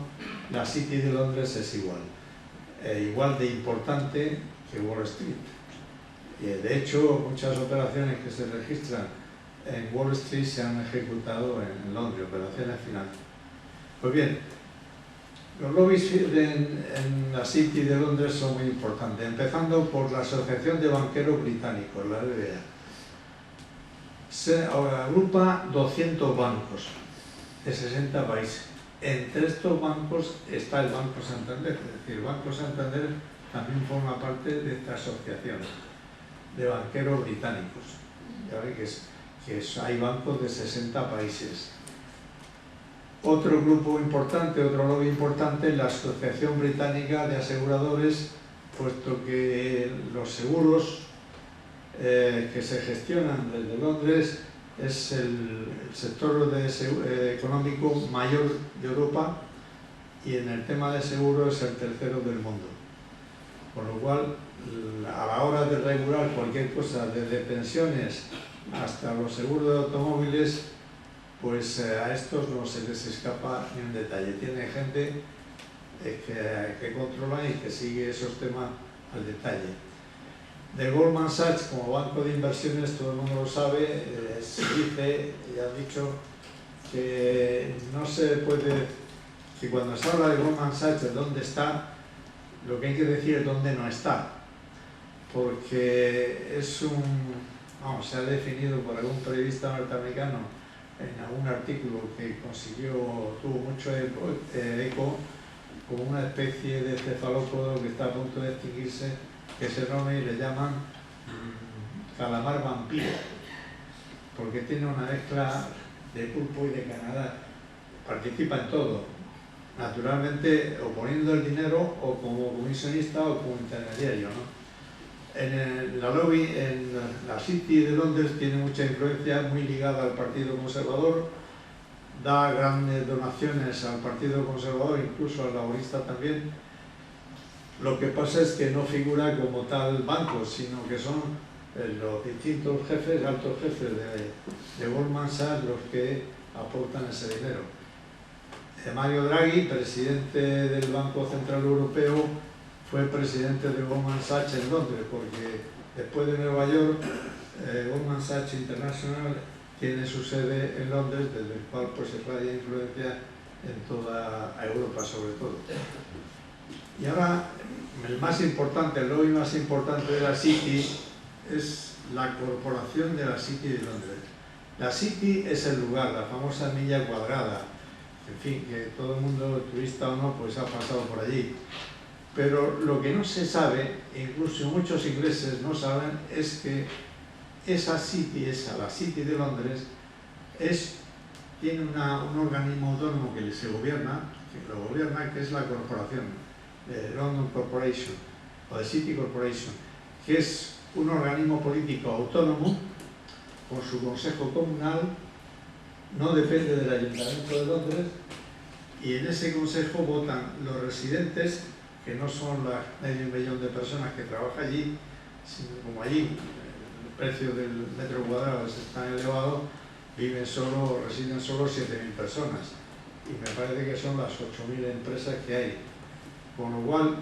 la City de Londres es igual de importante que Wall Street. De hecho, muchas operaciones que se registran en Wall Street se han ejecutado en Londres, operaciones financieras. Pues bien, los lobbies en la City de Londres son muy importantes, empezando por la Asociación de Banqueros Británicos, la RBA. Se agrupa 200 bancos de 60 países. Entre estos bancos está el Banco Santander, es decir, el Banco Santander también forma parte de esta asociación de banqueros británicos. Ya ve que hay bancos de 60 países. Otro grupo importante, otro lobby importante, la Asociación Británica de Aseguradores, puesto que los seguros que se gestionan desde Londres es el sector económico mayor de Europa y en el tema de seguros es el tercero del mundo. Con lo cual, a la hora de regular cualquier cosa, desde pensiones hasta los seguros de automóviles, pues a estos no se les escapa ni un detalle. Tiene gente que controla y que sigue esos temas al detalle. De Goldman Sachs, como banco de inversiones, todo el mundo lo sabe, se dice, y ha dicho, que no se puede, que cuando se habla de Goldman Sachs, de dónde está, lo que hay que decir es dónde no está, porque es se ha definido por algún periodista norteamericano en algún artículo que tuvo mucho eco, como una especie de cefalópodo que está a punto de extinguirse, que se enorme y le llaman calamar vampiro, porque tiene una mezcla de pulpo y de Canadá, participa en todo, naturalmente o poniendo el dinero o como comisionista o como intermediario, ¿no? En la City de Londres tiene mucha influencia, muy ligada al Partido Conservador, da grandes donaciones al Partido Conservador, incluso al laborista también. Lo que pasa es que no figura como tal banco, sino que son los distintos jefes, altos jefes de Goldman Sachs los que aportan ese dinero. Mario Draghi, presidente del Banco Central Europeo, fue presidente de Goldman Sachs en Londres, porque después de Nueva York, Goldman Sachs International tiene su sede en Londres, desde el cual pues irradia influencia en toda Europa sobre todo. Y ahora, el lobby más importante de la City es la corporación de la City de Londres. La City es el lugar, la famosa milla cuadrada, en fin, que todo el mundo, turista o no, pues ha pasado por allí. Pero lo que no se sabe, incluso muchos ingleses no saben, es que la City de Londres, tiene un organismo autónomo que se gobierna, que es la corporación, de London Corporation, o de City Corporation, que es un organismo político autónomo, con su consejo comunal, no depende del Ayuntamiento de Londres, y en ese consejo votan los residentes, que no son las medio millón de personas que trabajan allí, sino como allí el precio del metro cuadrado es tan elevado, residen solo 7.000 personas, y me parece que son las 8.000 empresas que hay. Con lo cual,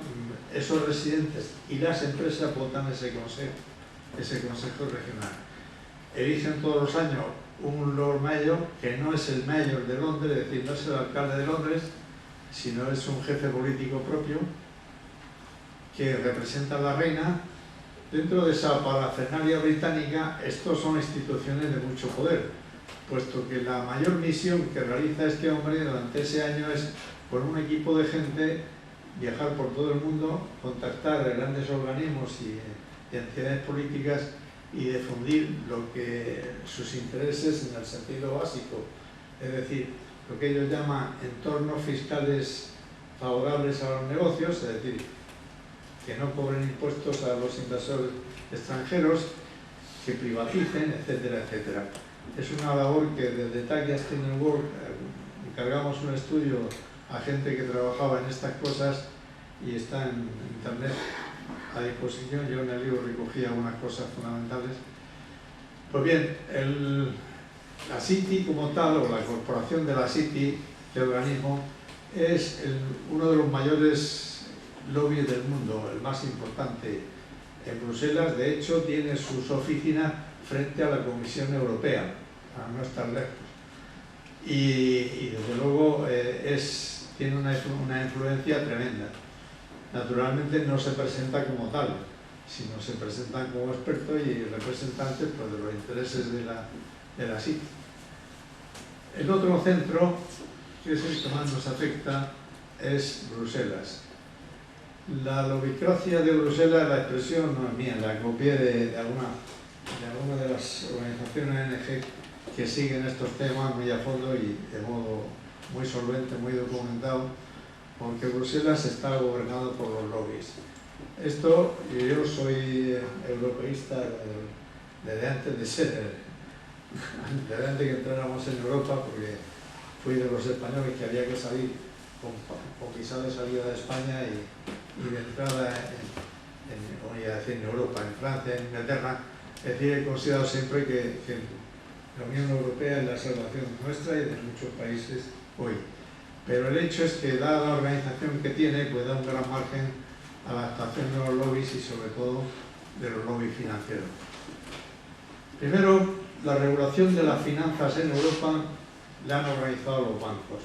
esos residentes y las empresas votan ese consejo regional. Eligen todos los años un Lord Mayor, que no es el Mayor de Londres, es decir, no es el alcalde de Londres, sino es un jefe político propio, que representa a la reina. Dentro de esa parafernalia británica, estos son instituciones de mucho poder, puesto que la mayor misión que realiza este hombre durante ese año es, con un equipo de gente, viajar por todo el mundo, contactar a grandes organismos y entidades políticas y difundir sus intereses en el sentido básico, es decir, lo que ellos llaman entornos fiscales favorables a los negocios, es decir, que no cobren impuestos a los inversores extranjeros, que privaticen, etcétera, etcétera. Es una labor que desde Tag Justin Work encargamos un estudio a gente que trabajaba en estas cosas y está en internet a disposición. Yo en el libro recogí algunas cosas fundamentales. Pues bien, la City como tal, o la corporación de la City, este organismo, es uno de los mayores lobbies del mundo, el más importante en Bruselas. De hecho, tiene sus oficinas frente a la Comisión Europea, para no estar lejos. Y desde luego tiene una influencia tremenda. Naturalmente no se presenta como tal, sino se presentan como expertos y representantes pues, de los intereses de la City. El otro centro, que es el que más nos afecta, es Bruselas. La lobicracia de Bruselas, la expresión no es mía, la copié de alguna de las organizaciones ONG que siguen estos temas muy a fondo y de modo muy solvente, muy documentado, porque Bruselas está gobernado por los lobbies. Esto, yo soy europeísta desde antes de ser, desde antes que entráramos en Europa, porque fui de los españoles que había que salir con visado de salida de España y de entrada en Europa, en Francia, en Inglaterra. Es decir, he considerado siempre que la Unión Europea es la salvación nuestra y de muchos países hoy. Pero el hecho es que, dada la organización que tiene, pues da un gran margen a la actuación de los lobbies y sobre todo de los lobbies financieros. Primero, la regulación de las finanzas en Europa la han organizado los bancos.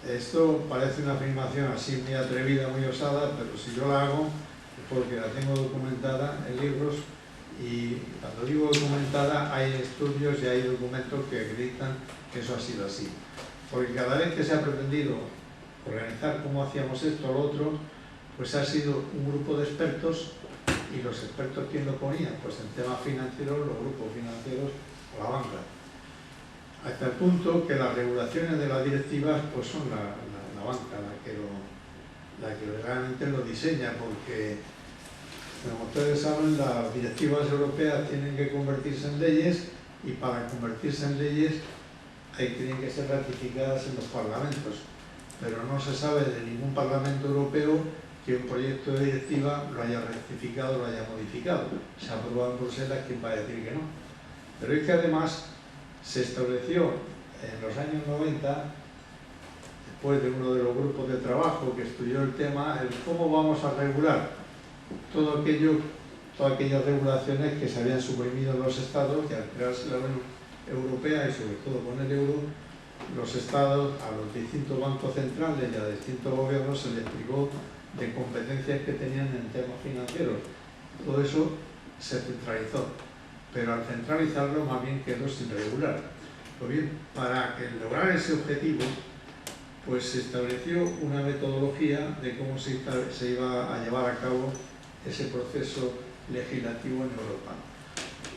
Esto parece una afirmación así muy atrevida, muy osada, pero si yo la hago es porque la tengo documentada en libros, y cuando digo documentada hay estudios y hay documentos que acreditan que eso ha sido así. Porque cada vez que se ha pretendido organizar cómo hacíamos esto o lo otro, pues ha sido un grupo de expertos, y los expertos, ¿quién lo ponía? Pues en temas financieros, los grupos financieros o la banca. Hasta el punto que las regulaciones de las directivas pues son la banca la que realmente lo diseña, porque, como ustedes saben, las directivas europeas tienen que convertirse en leyes, y para convertirse en leyes tienen que ser ratificadas en los parlamentos, pero no se sabe de ningún parlamento europeo que un proyecto de directiva lo haya rectificado, lo haya modificado. Se ha aprobado en Bruselas, ¿quién va a decir que no? Pero es que además se estableció en los años 90, después de uno de los grupos de trabajo que estudió el tema, el cómo vamos a regular todas aquellas regulaciones que se habían suprimido en los estados, que al crearse la Unión Europea y sobre todo con el euro, los estados, a los distintos bancos centrales y a distintos gobiernos se les privó de competencias que tenían en temas financieros. Todo eso se centralizó, pero al centralizarlo más bien quedó sin regular. Pues bien, para lograr ese objetivo, pues se estableció una metodología de cómo se iba a llevar a cabo ese proceso legislativo en Europa.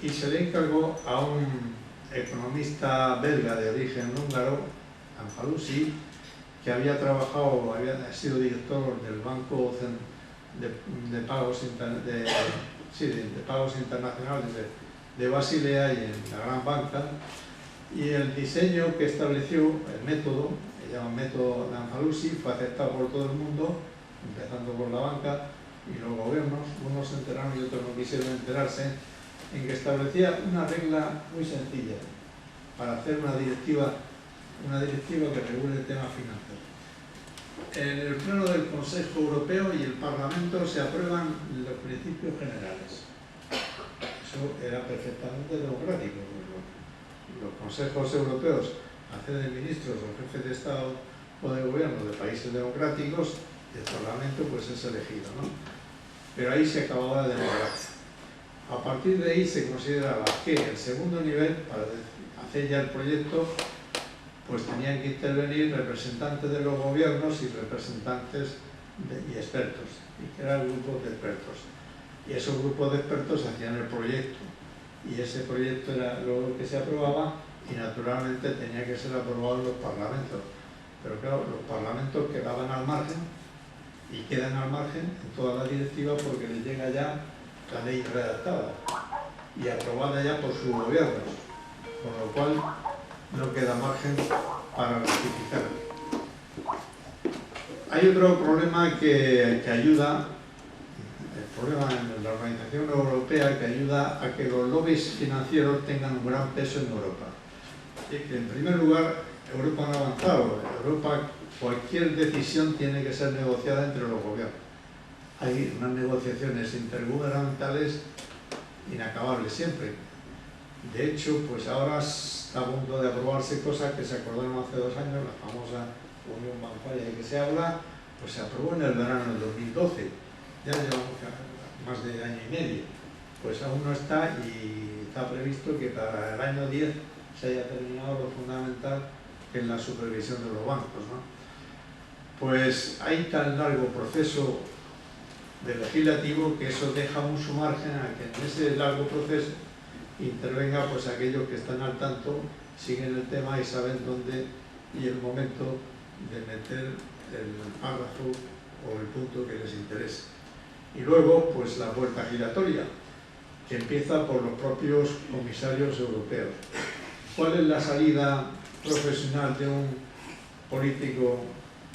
Y se le encargó a un economista belga de origen húngaro, Anfalusi, que había trabajado, había sido director del Banco de Pagos Internacionales de Basilea y en la gran banca, y el diseño que estableció, el método, se llama método de Anfalusi, fue aceptado por todo el mundo, empezando por la banca y los gobiernos. Unos se enteraron y otros no quisieron enterarse, en que establecía una regla muy sencilla para hacer una directiva que regule el tema financiero. En el pleno del Consejo Europeo y el Parlamento se aprueban los principios generales. Eso era perfectamente democrático. Los consejos europeos acceden ministros o jefes de Estado o de gobierno de países democráticos, y el Parlamento pues es elegido, ¿no? Pero ahí se acababa la democracia. A partir de ahí se consideraba que el segundo nivel, para hacer ya el proyecto, pues tenían que intervenir representantes de los gobiernos y representantes y expertos, y que eran grupos de expertos. Y esos grupos de expertos hacían el proyecto, y ese proyecto era lo que se aprobaba, y naturalmente tenía que ser aprobado en los parlamentos. Pero claro, los parlamentos quedaban al margen, y quedan al margen en toda la directiva, porque les llega ya la ley redactada y aprobada ya por sus gobiernos, con lo cual no queda margen para ratificar. Hay otro problema que ayuda, el problema en la organización europea, que ayuda a que los lobbies financieros tengan un gran peso en Europa. Y que, en primer lugar, Europa no ha avanzado. En Europa cualquier decisión tiene que ser negociada entre los gobiernos. Hay unas negociaciones intergubernamentales inacabables siempre. De hecho, pues ahora está a punto de aprobarse cosas que se acordaron hace 2 años, la famosa Unión Bancaria de que se habla, pues se aprobó en el verano del 2012. Ya llevamos más de año y medio. Pues aún no está, y está previsto que para el año 10 se haya terminado lo fundamental, que es la supervisión de los bancos, ¿no? Pues hay tan largo proceso de legislativo que eso deja mucho margen a que en ese largo proceso intervenga pues aquellos que están al tanto, siguen el tema y saben dónde y el momento de meter el párrafo o el punto que les interese. Y luego, pues la puerta giratoria, que empieza por los propios comisarios europeos. ¿Cuál es la salida profesional de un político,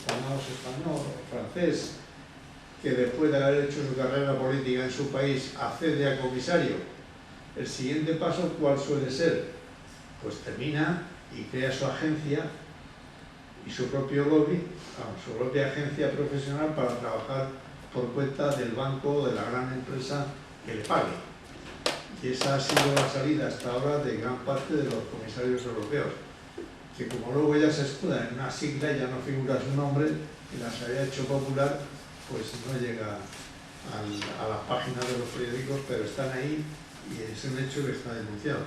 llamado español o francés, que después de haber hecho su carrera política en su país accede a comisario? El siguiente paso, ¿cuál suele ser? Pues termina y crea su agencia y su propio lobby, su propia agencia profesional para trabajar por cuenta del banco o de la gran empresa que le pague. Y esa ha sido la salida hasta ahora de gran parte de los comisarios europeos, que como luego ya se escudan en una sigla, ya no figura su nombre, y las había hecho popular, pues no llega a las páginas de los periódicos, pero están ahí y es un hecho que está denunciado.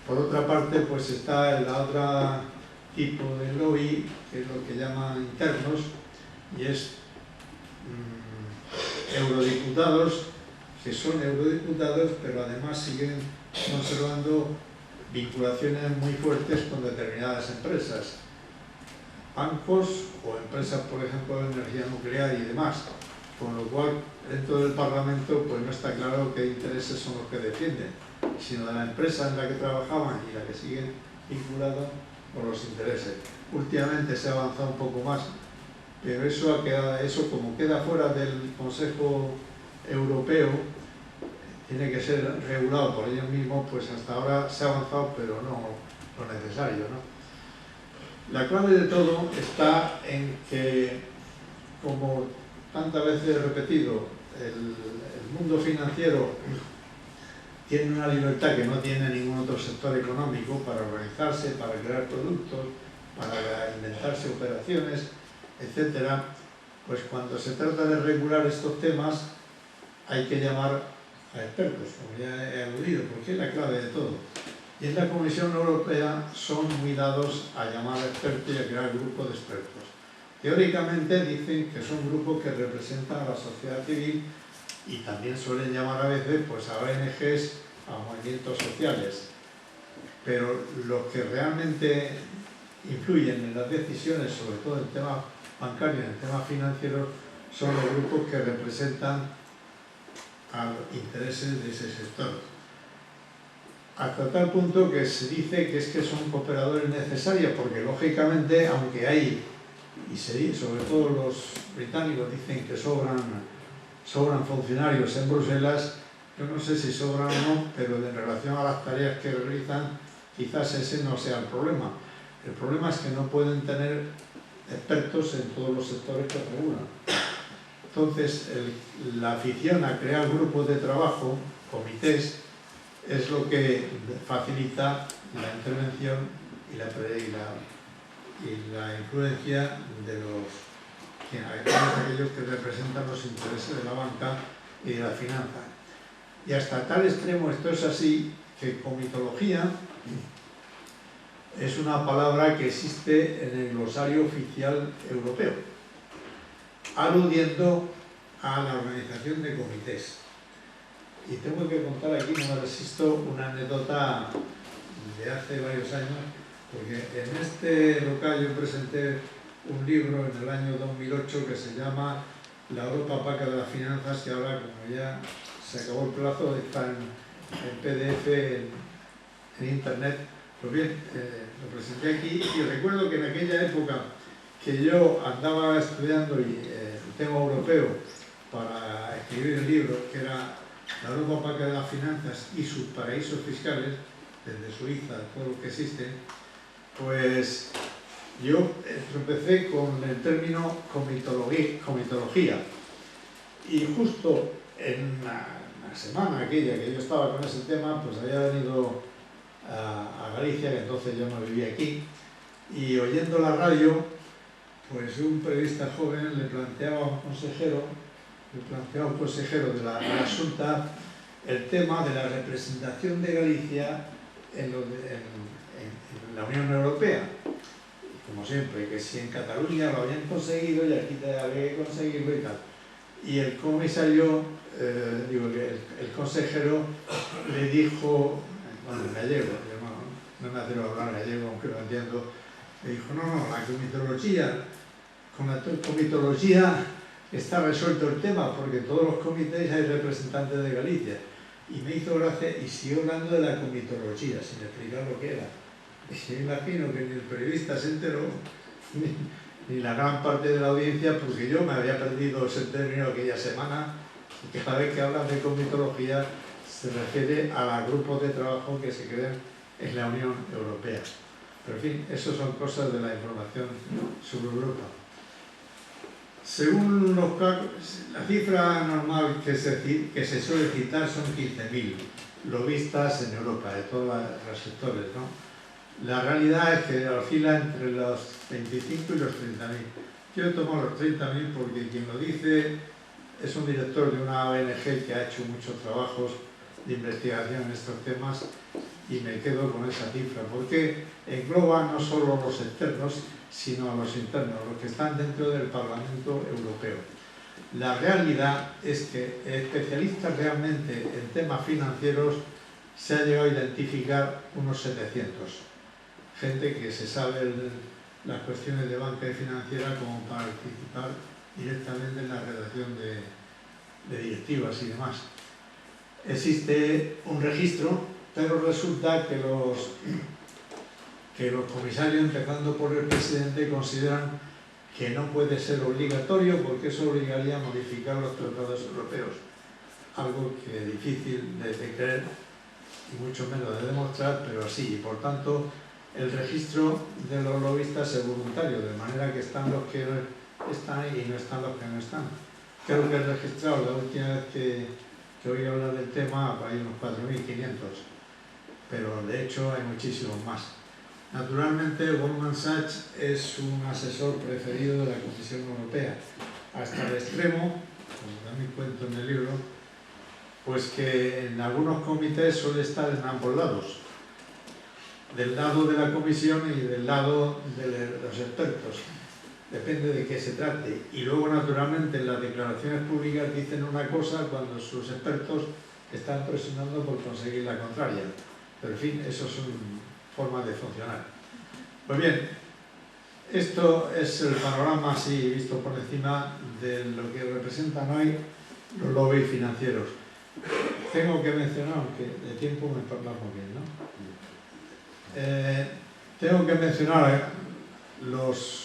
Por otra parte, pues está el otro tipo de lobby, que es lo que llaman internos, y es eurodiputados, que son eurodiputados, pero además siguen conservando vinculaciones muy fuertes con determinadas empresas, bancos o empresas, por ejemplo, de energía nuclear y demás, con lo cual dentro del Parlamento pues no está claro qué intereses son los que defienden, sino de la empresa en la que trabajaban y la que siguen vinculados con los intereses. Últimamente se ha avanzado un poco más, pero eso como queda fuera del Consejo Europeo, tiene que ser regulado por ellos mismos, pues hasta ahora se ha avanzado, pero no lo necesario, ¿no? La clave de todo está en que, como tantas veces he repetido, el mundo financiero tiene una libertad que no tiene ningún otro sector económico para organizarse, para crear productos, para inventarse operaciones, etcétera. Pues cuando se trata de regular estos temas hay que llamar a expertos, como ya he aludido, porque es la clave de todo. Y en la Comisión Europea son muy dados a llamar a expertos y a crear grupos de expertos. Teóricamente dicen que son grupos que representan a la sociedad civil y también suelen llamar a veces pues, a ONGs, a movimientos sociales. Pero los que realmente influyen en las decisiones, sobre todo en temas bancarios, en temas financieros, son los grupos que representan a los intereses de ese sector. Hasta tal punto que se dice que es que son cooperadores necesarios, porque lógicamente, aunque hay, y sobre todo los británicos dicen que sobran funcionarios en Bruselas, yo no sé si sobran o no, pero en relación a las tareas que realizan, quizás ese no sea el problema. El problema es que no pueden tener expertos en todos los sectores que regulan. Entonces, la afición a crear grupos de trabajo, comités, es lo que facilita la intervención y la influencia de aquellos que representan los intereses de la banca y de la finanza. Y hasta tal extremo esto es así, que comitología es una palabra que existe en el glosario oficial europeo, aludiendo a la organización de comités. Y tengo que contar aquí, no me resisto, una anécdota de hace varios años, porque en este local yo presenté un libro en el año 2008 que se llama La Europa opaca de las finanzas, que ahora, como ya se acabó el plazo, está en PDF en internet. Pues bien, lo presenté aquí y recuerdo que en aquella época que yo andaba estudiando el tema europeo para escribir el libro, que era La Europa opaca de las finanzas y sus paraísos fiscales, desde Suiza, todo lo que existe, pues yo tropecé con el término comitología. Y justo en la semana aquella que yo estaba con ese tema, pues había venido a Galicia, que entonces yo no vivía aquí, y oyendo la radio, pues un periodista joven le planteaba a un consejero de la Asunta el tema de la representación de Galicia en la Unión Europea. Y como siempre, que si en Cataluña lo habían conseguido y aquí había que conseguirlo y tal. Y el comisario, el consejero le dijo, bueno, en gallego, yo no me atrevo a hablar gallego, aunque lo entiendo, Me dijo, no, con la comitología está resuelto el tema, porque en todos los comités hay representantes de Galicia. Y me hizo gracia y siguió hablando de la comitología, sin explicar lo que era. Y me imagino que ni el periodista se enteró, ni la gran parte de la audiencia, porque yo me había perdido ese término aquella semana, y cada vez que hablan de comitología se refiere a los grupos de trabajo que se crean en la Unión Europea. Pero en fin, eso son cosas de la información sobre Europa. Según los cálculos, la cifra normal que se suele citar son 15.000 lobistas en Europa, de todos los sectores, ¿no? La realidad es que oscila entre los 25 y los 30.000. Yo tomo los 30.000 porque quien lo dice es un director de una ONG que ha hecho muchos trabajos de investigación en estos temas y me quedo con esa cifra, porque engloba no solo los externos, sino a los internos, los que están dentro del Parlamento Europeo. La realidad es que especialistas realmente en temas financieros se ha llegado a identificar unos 700. Gente que se sabe las cuestiones de banca y financiera como para participar directamente en la redacción de directivas y demás. Existe un registro, pero resulta que los comisarios, empezando por el presidente, consideran que no puede ser obligatorio porque eso obligaría a modificar los tratados europeos, algo que es difícil de creer y mucho menos de demostrar, pero sí, y por tanto el registro de los lobistas es voluntario, de manera que están los que están y no están los que no están. Creo que he registrado la última vez que oí hablar del tema hay unos 4.500, pero de hecho hay muchísimos más. Naturalmente, Goldman Sachs es un asesor preferido de la Comisión Europea, hasta el extremo, como también cuento en el libro, pues que en algunos comités suele estar en ambos lados, del lado de la Comisión y del lado de los expertos, depende de qué se trate. Y luego, naturalmente, en las declaraciones públicas dicen una cosa cuando sus expertos están presionando por conseguir la contraria. Pero, en fin, eso son formas de funcionar. Pues bien, esto es el panorama así visto por encima de lo que representan hoy los lobbies financieros. Tengo que mencionar, aunque de tiempo me parlamo bien, ¿no? Tengo que mencionar los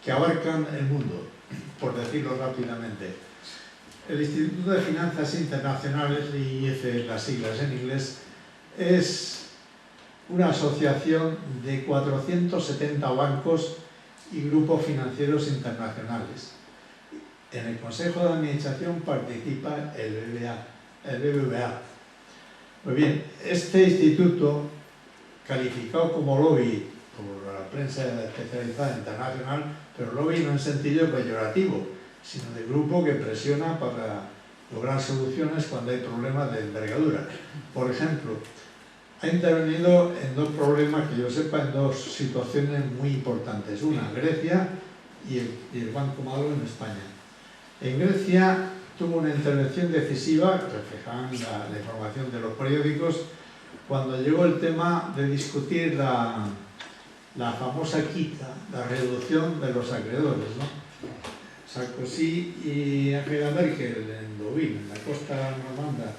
que abarcan el mundo, por decirlo rápidamente. El Instituto de Finanzas Internacionales, IIF, las siglas en inglés, es una asociación de 470 bancos y grupos financieros internacionales. En el Consejo de Administración participa el BBVA. Muy bien, este instituto, calificado como lobby por la prensa especializada internacional, pero lobby no en sentido peyorativo, sino de grupo que presiona para lograr soluciones cuando hay problemas de envergadura. Por ejemplo, ha intervenido en dos problemas, que yo sepa, en dos situaciones muy importantes. Una, Grecia, y el Banco Malo en España. En Grecia tuvo una intervención decisiva, reflejada en la información de los periódicos, cuando llegó el tema de discutir la famosa quita, la reducción de los acreedores, ¿no? Sarkozy y Angela Merkel en Deauville, en la costa normanda,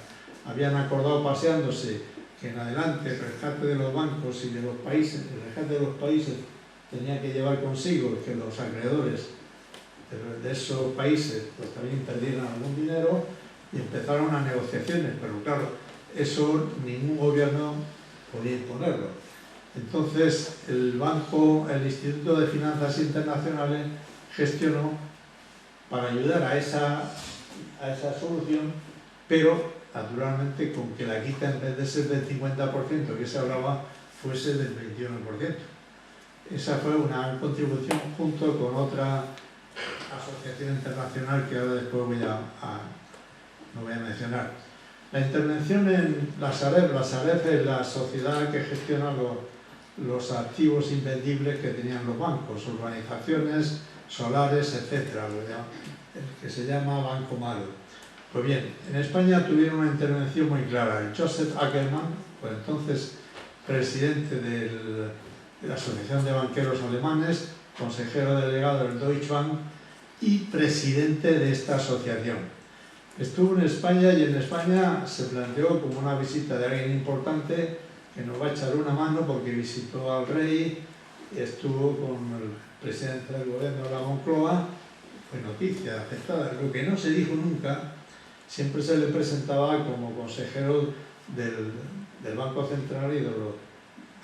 habían acordado paseándose que en adelante el rescate de los bancos y de los países, el rescate de los países tenía que llevar consigo que los acreedores de esos países pues también perdieran algún dinero, y empezaron las negociaciones, pero claro, eso ningún gobierno podía imponerlo. Entonces el Instituto de Finanzas Internacionales gestionó para ayudar a esa solución, pero naturalmente con que la quita, en vez de ser del 50% que se hablaba, fuese del 21%. Esa fue una contribución junto con otra asociación internacional que ahora después no voy a mencionar. La intervención en la Sareb es la sociedad que gestiona los activos invendibles que tenían los bancos, urbanizaciones, solares, etc., que se llama Banco Malo. Pues bien, en España tuvieron una intervención muy clara. El Joseph Ackerman, por entonces presidente del de la Asociación de Banqueros Alemanes, consejero delegado del Deutsche Bank y presidente de esta asociación. Estuvo en España y en España se planteó como una visita de alguien importante que nos va a echar una mano porque visitó al rey, estuvo con el presidente del gobierno de la Moncloa, fue noticia aceptada. Lo que no se dijo nunca, siempre se le presentaba como consejero del Banco Central y de los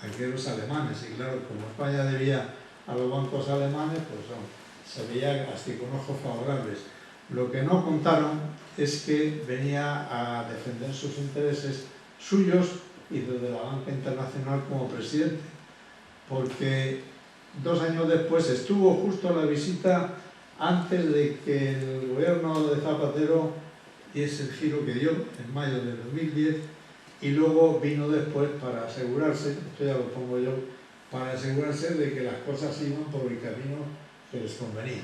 banqueros alemanes, y claro, como España debía a los bancos alemanes, pues se veía así con ojos favorables. Lo que no contaron es que venía a defender sus intereses suyos y desde la banca internacional como presidente, porque 2 años después estuvo justo la visita antes de que el gobierno de Zapatero diese el giro que dio en mayo de 2010, y luego vino después para asegurarse, esto ya lo pongo yo, para asegurarse de que las cosas iban por el camino que les convenía.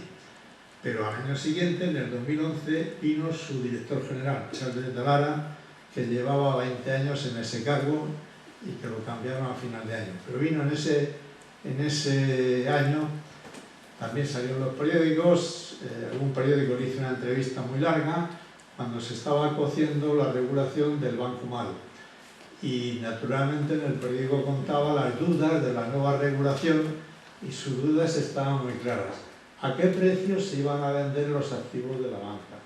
Pero al año siguiente, en el 2011, vino su director general, Charles de Lara, que llevaba 20 años en ese cargo y que lo cambiaron a final de año. Pero vino en ese año, también salió en los periódicos, algún periódico le hizo una entrevista muy larga, cuando se estaba cociendo la regulación del Banco Malo. Y naturalmente en el periódico contaba las dudas de la nueva regulación y sus dudas estaban muy claras. ¿A qué precios se iban a vender los activos de la banca?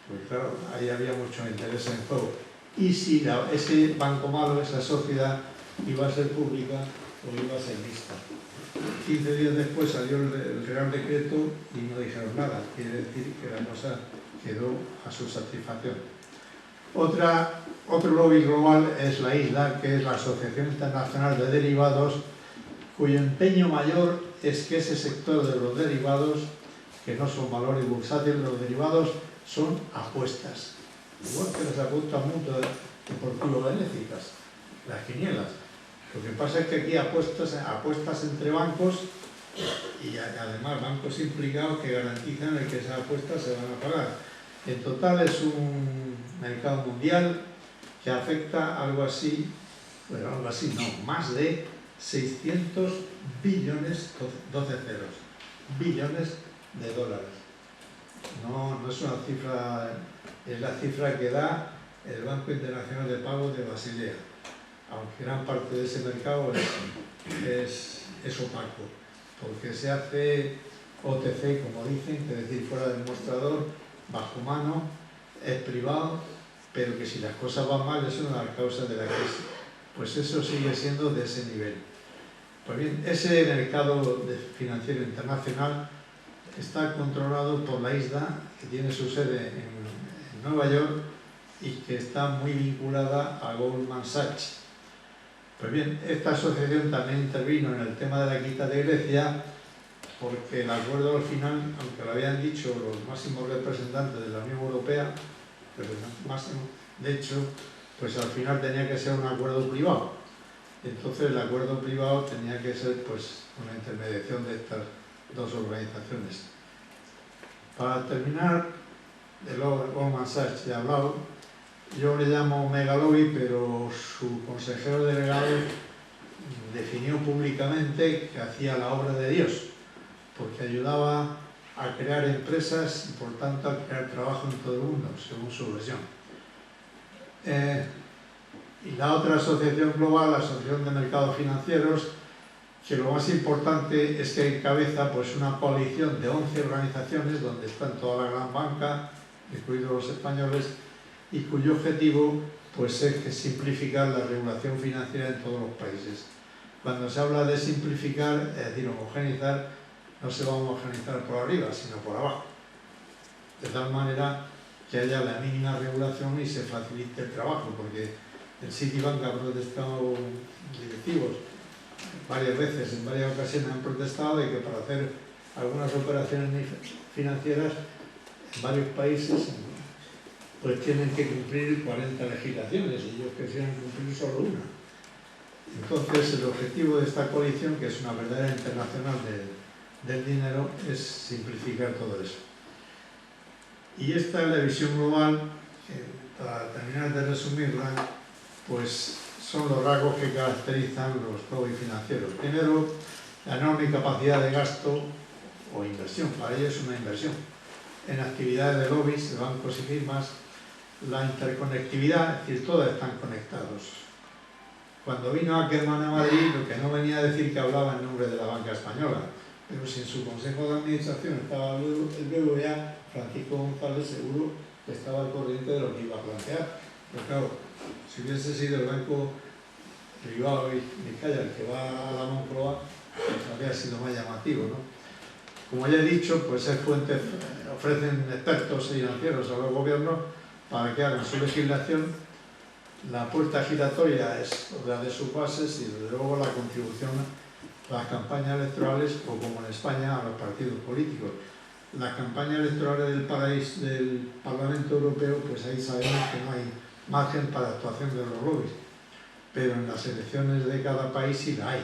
Pues claro, ahí había mucho interés en juego. Y si ese Banco Malo, esa sociedad, iba a ser pública o iba a ser mixta. 15 días después salió el Real Decreto y no dijeron nada. Quiere decir que la cosa quedó a su satisfacción. Otro lobby global es la ISDA, que es la Asociación Internacional de Derivados, cuyo empeño mayor es que ese sector de los derivados, que no son valores bursátiles, los derivados son apuestas. Igual que las apuestas mutuas deportivo benéficas, las quinielas. Lo que pasa es que aquí apuestas entre bancos y además bancos implicados que garantizan el que esas apuestas se van a pagar. En total es un mercado mundial que afecta algo así, bueno, algo así, no, más de 600 billones, 12 ceros, billones de dólares. No es una cifra, es la cifra que da el Banco Internacional de Pagos de Basilea, aunque gran parte de ese mercado es opaco, porque se hace OTC, como dicen, es decir, fuera del mostrador, bajo mano, es privado, pero que si las cosas van mal es una de las causas de la crisis. Pues eso sigue siendo de ese nivel. Pues bien, ese mercado financiero internacional está controlado por la ISDA, que tiene su sede en Nueva York y que está muy vinculada a Goldman Sachs. Pues bien, esta asociación también intervino en el tema de la quita de Grecia, porque el acuerdo al final, aunque lo habían dicho los máximos representantes de la Unión Europea, pero máximo, de hecho, pues al final tenía que ser un acuerdo privado. Entonces el acuerdo privado tenía que ser pues una intermediación de estas dos organizaciones. Para terminar, de Goldman Sachs ya he hablado, yo le llamo megalobby, pero su consejero delegado definió públicamente que hacía la obra de Dios, porque ayudaba a crear empresas y por tanto a crear trabajo en todo el mundo, según su versión. Y la otra asociación global, la Asociación de Mercados Financieros, que lo más importante es que encabeza pues, una coalición de 11 organizaciones donde están toda la gran banca, incluidos los españoles, y cuyo objetivo pues, es que simplificar la regulación financiera en todos los países. Cuando se habla de simplificar, es decir, homogeneizar, no se va a homogeneizar por arriba, sino por abajo. De tal manera que haya la mínima regulación y se facilite el trabajo, porque el Citibank ha protestado directivos varias veces, en varias ocasiones han protestado de que para hacer algunas operaciones financieras en varios países pues tienen que cumplir 40 legislaciones y ellos quisieran cumplir solo una. Entonces el objetivo de esta coalición, que es una verdadera internacional del dinero, es simplificar todo eso. Y esta es la visión global, que para terminar de resumirla, pues son los rasgos que caracterizan los lobbies financieros. Primero, la enorme capacidad de gasto o inversión, para ellos es una inversión, en actividades de lobbies, de bancos y firmas, la interconectividad, es decir, todos están conectados. Cuando vino Ackerman a Madrid, lo que no venía a decir que hablaba en nombre de la banca española, pero si en su consejo de administración estaba el BBVA, Francisco González seguro que estaba al corriente de lo que iba a plantear. Pero claro, si hubiese sido el banco privado y Vizcaya el que va a la Moncloa, pues habría sido más llamativo, ¿no? Como ya he dicho, pues es fuente, ofrecen expertos financieros a los gobiernos para que hagan su legislación. La puerta giratoria es otra de sus bases y desde luego la contribución a las campañas electorales o como en España a los partidos políticos. Las campañas electorales del Parlamento Europeo, pues ahí sabemos que no hay margen para actuación de los lobbies, pero en las elecciones de cada país sí la hay.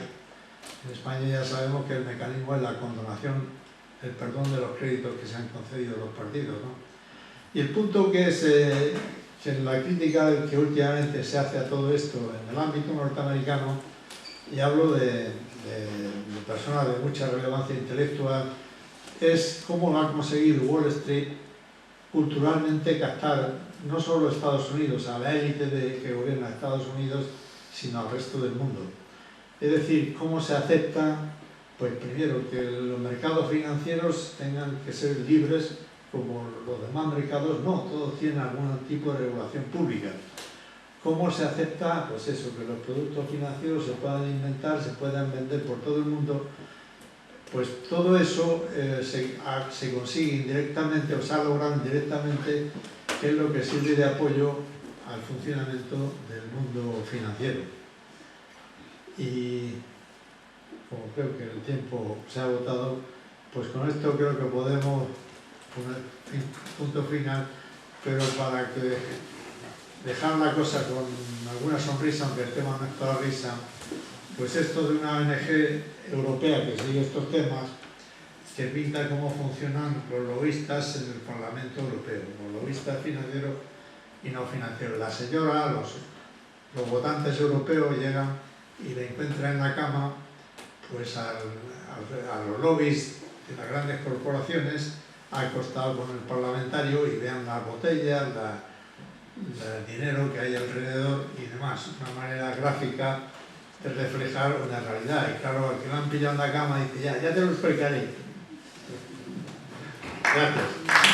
En España ya sabemos que el mecanismo es la condonación, el perdón de los créditos que se han concedido a los partidos, ¿no? Y el punto que es en la crítica que últimamente se hace a todo esto en el ámbito norteamericano, y hablo de personas de mucha relevancia intelectual, es cómo ha conseguido Wall Street culturalmente captar no solo a Estados Unidos, a la élite que gobierna Estados Unidos, sino al resto del mundo. Es decir, cómo se acepta, pues primero, que los mercados financieros tengan que ser libres como los demás mercados, no, todos tienen algún tipo de regulación pública. ¿Cómo se acepta? Pues eso, que los productos financieros se puedan inventar, se puedan vender por todo el mundo. Pues todo eso se consigue indirectamente o se ha logrado indirectamente, que es lo que sirve de apoyo al funcionamiento del mundo financiero. Y como creo que el tiempo se ha agotado, pues con esto creo que podemos poner punto final, pero para que dejar la cosa con alguna sonrisa, aunque el tema no es para risa, pues esto de una ONG europea que sigue estos temas, que pinta cómo funcionan los lobistas en el Parlamento Europeo, los lobistas financieros y no financieros. La señora, los votantes europeos llegan y le encuentran en la cama pues a los lobbies de las grandes corporaciones acostado con el parlamentario y vean las botellas, el dinero que hay alrededor y demás. Una manera gráfica de reflejar una realidad. Y claro, al que lo han pillado en la cama dice, ya te lo explicaré. Gracias.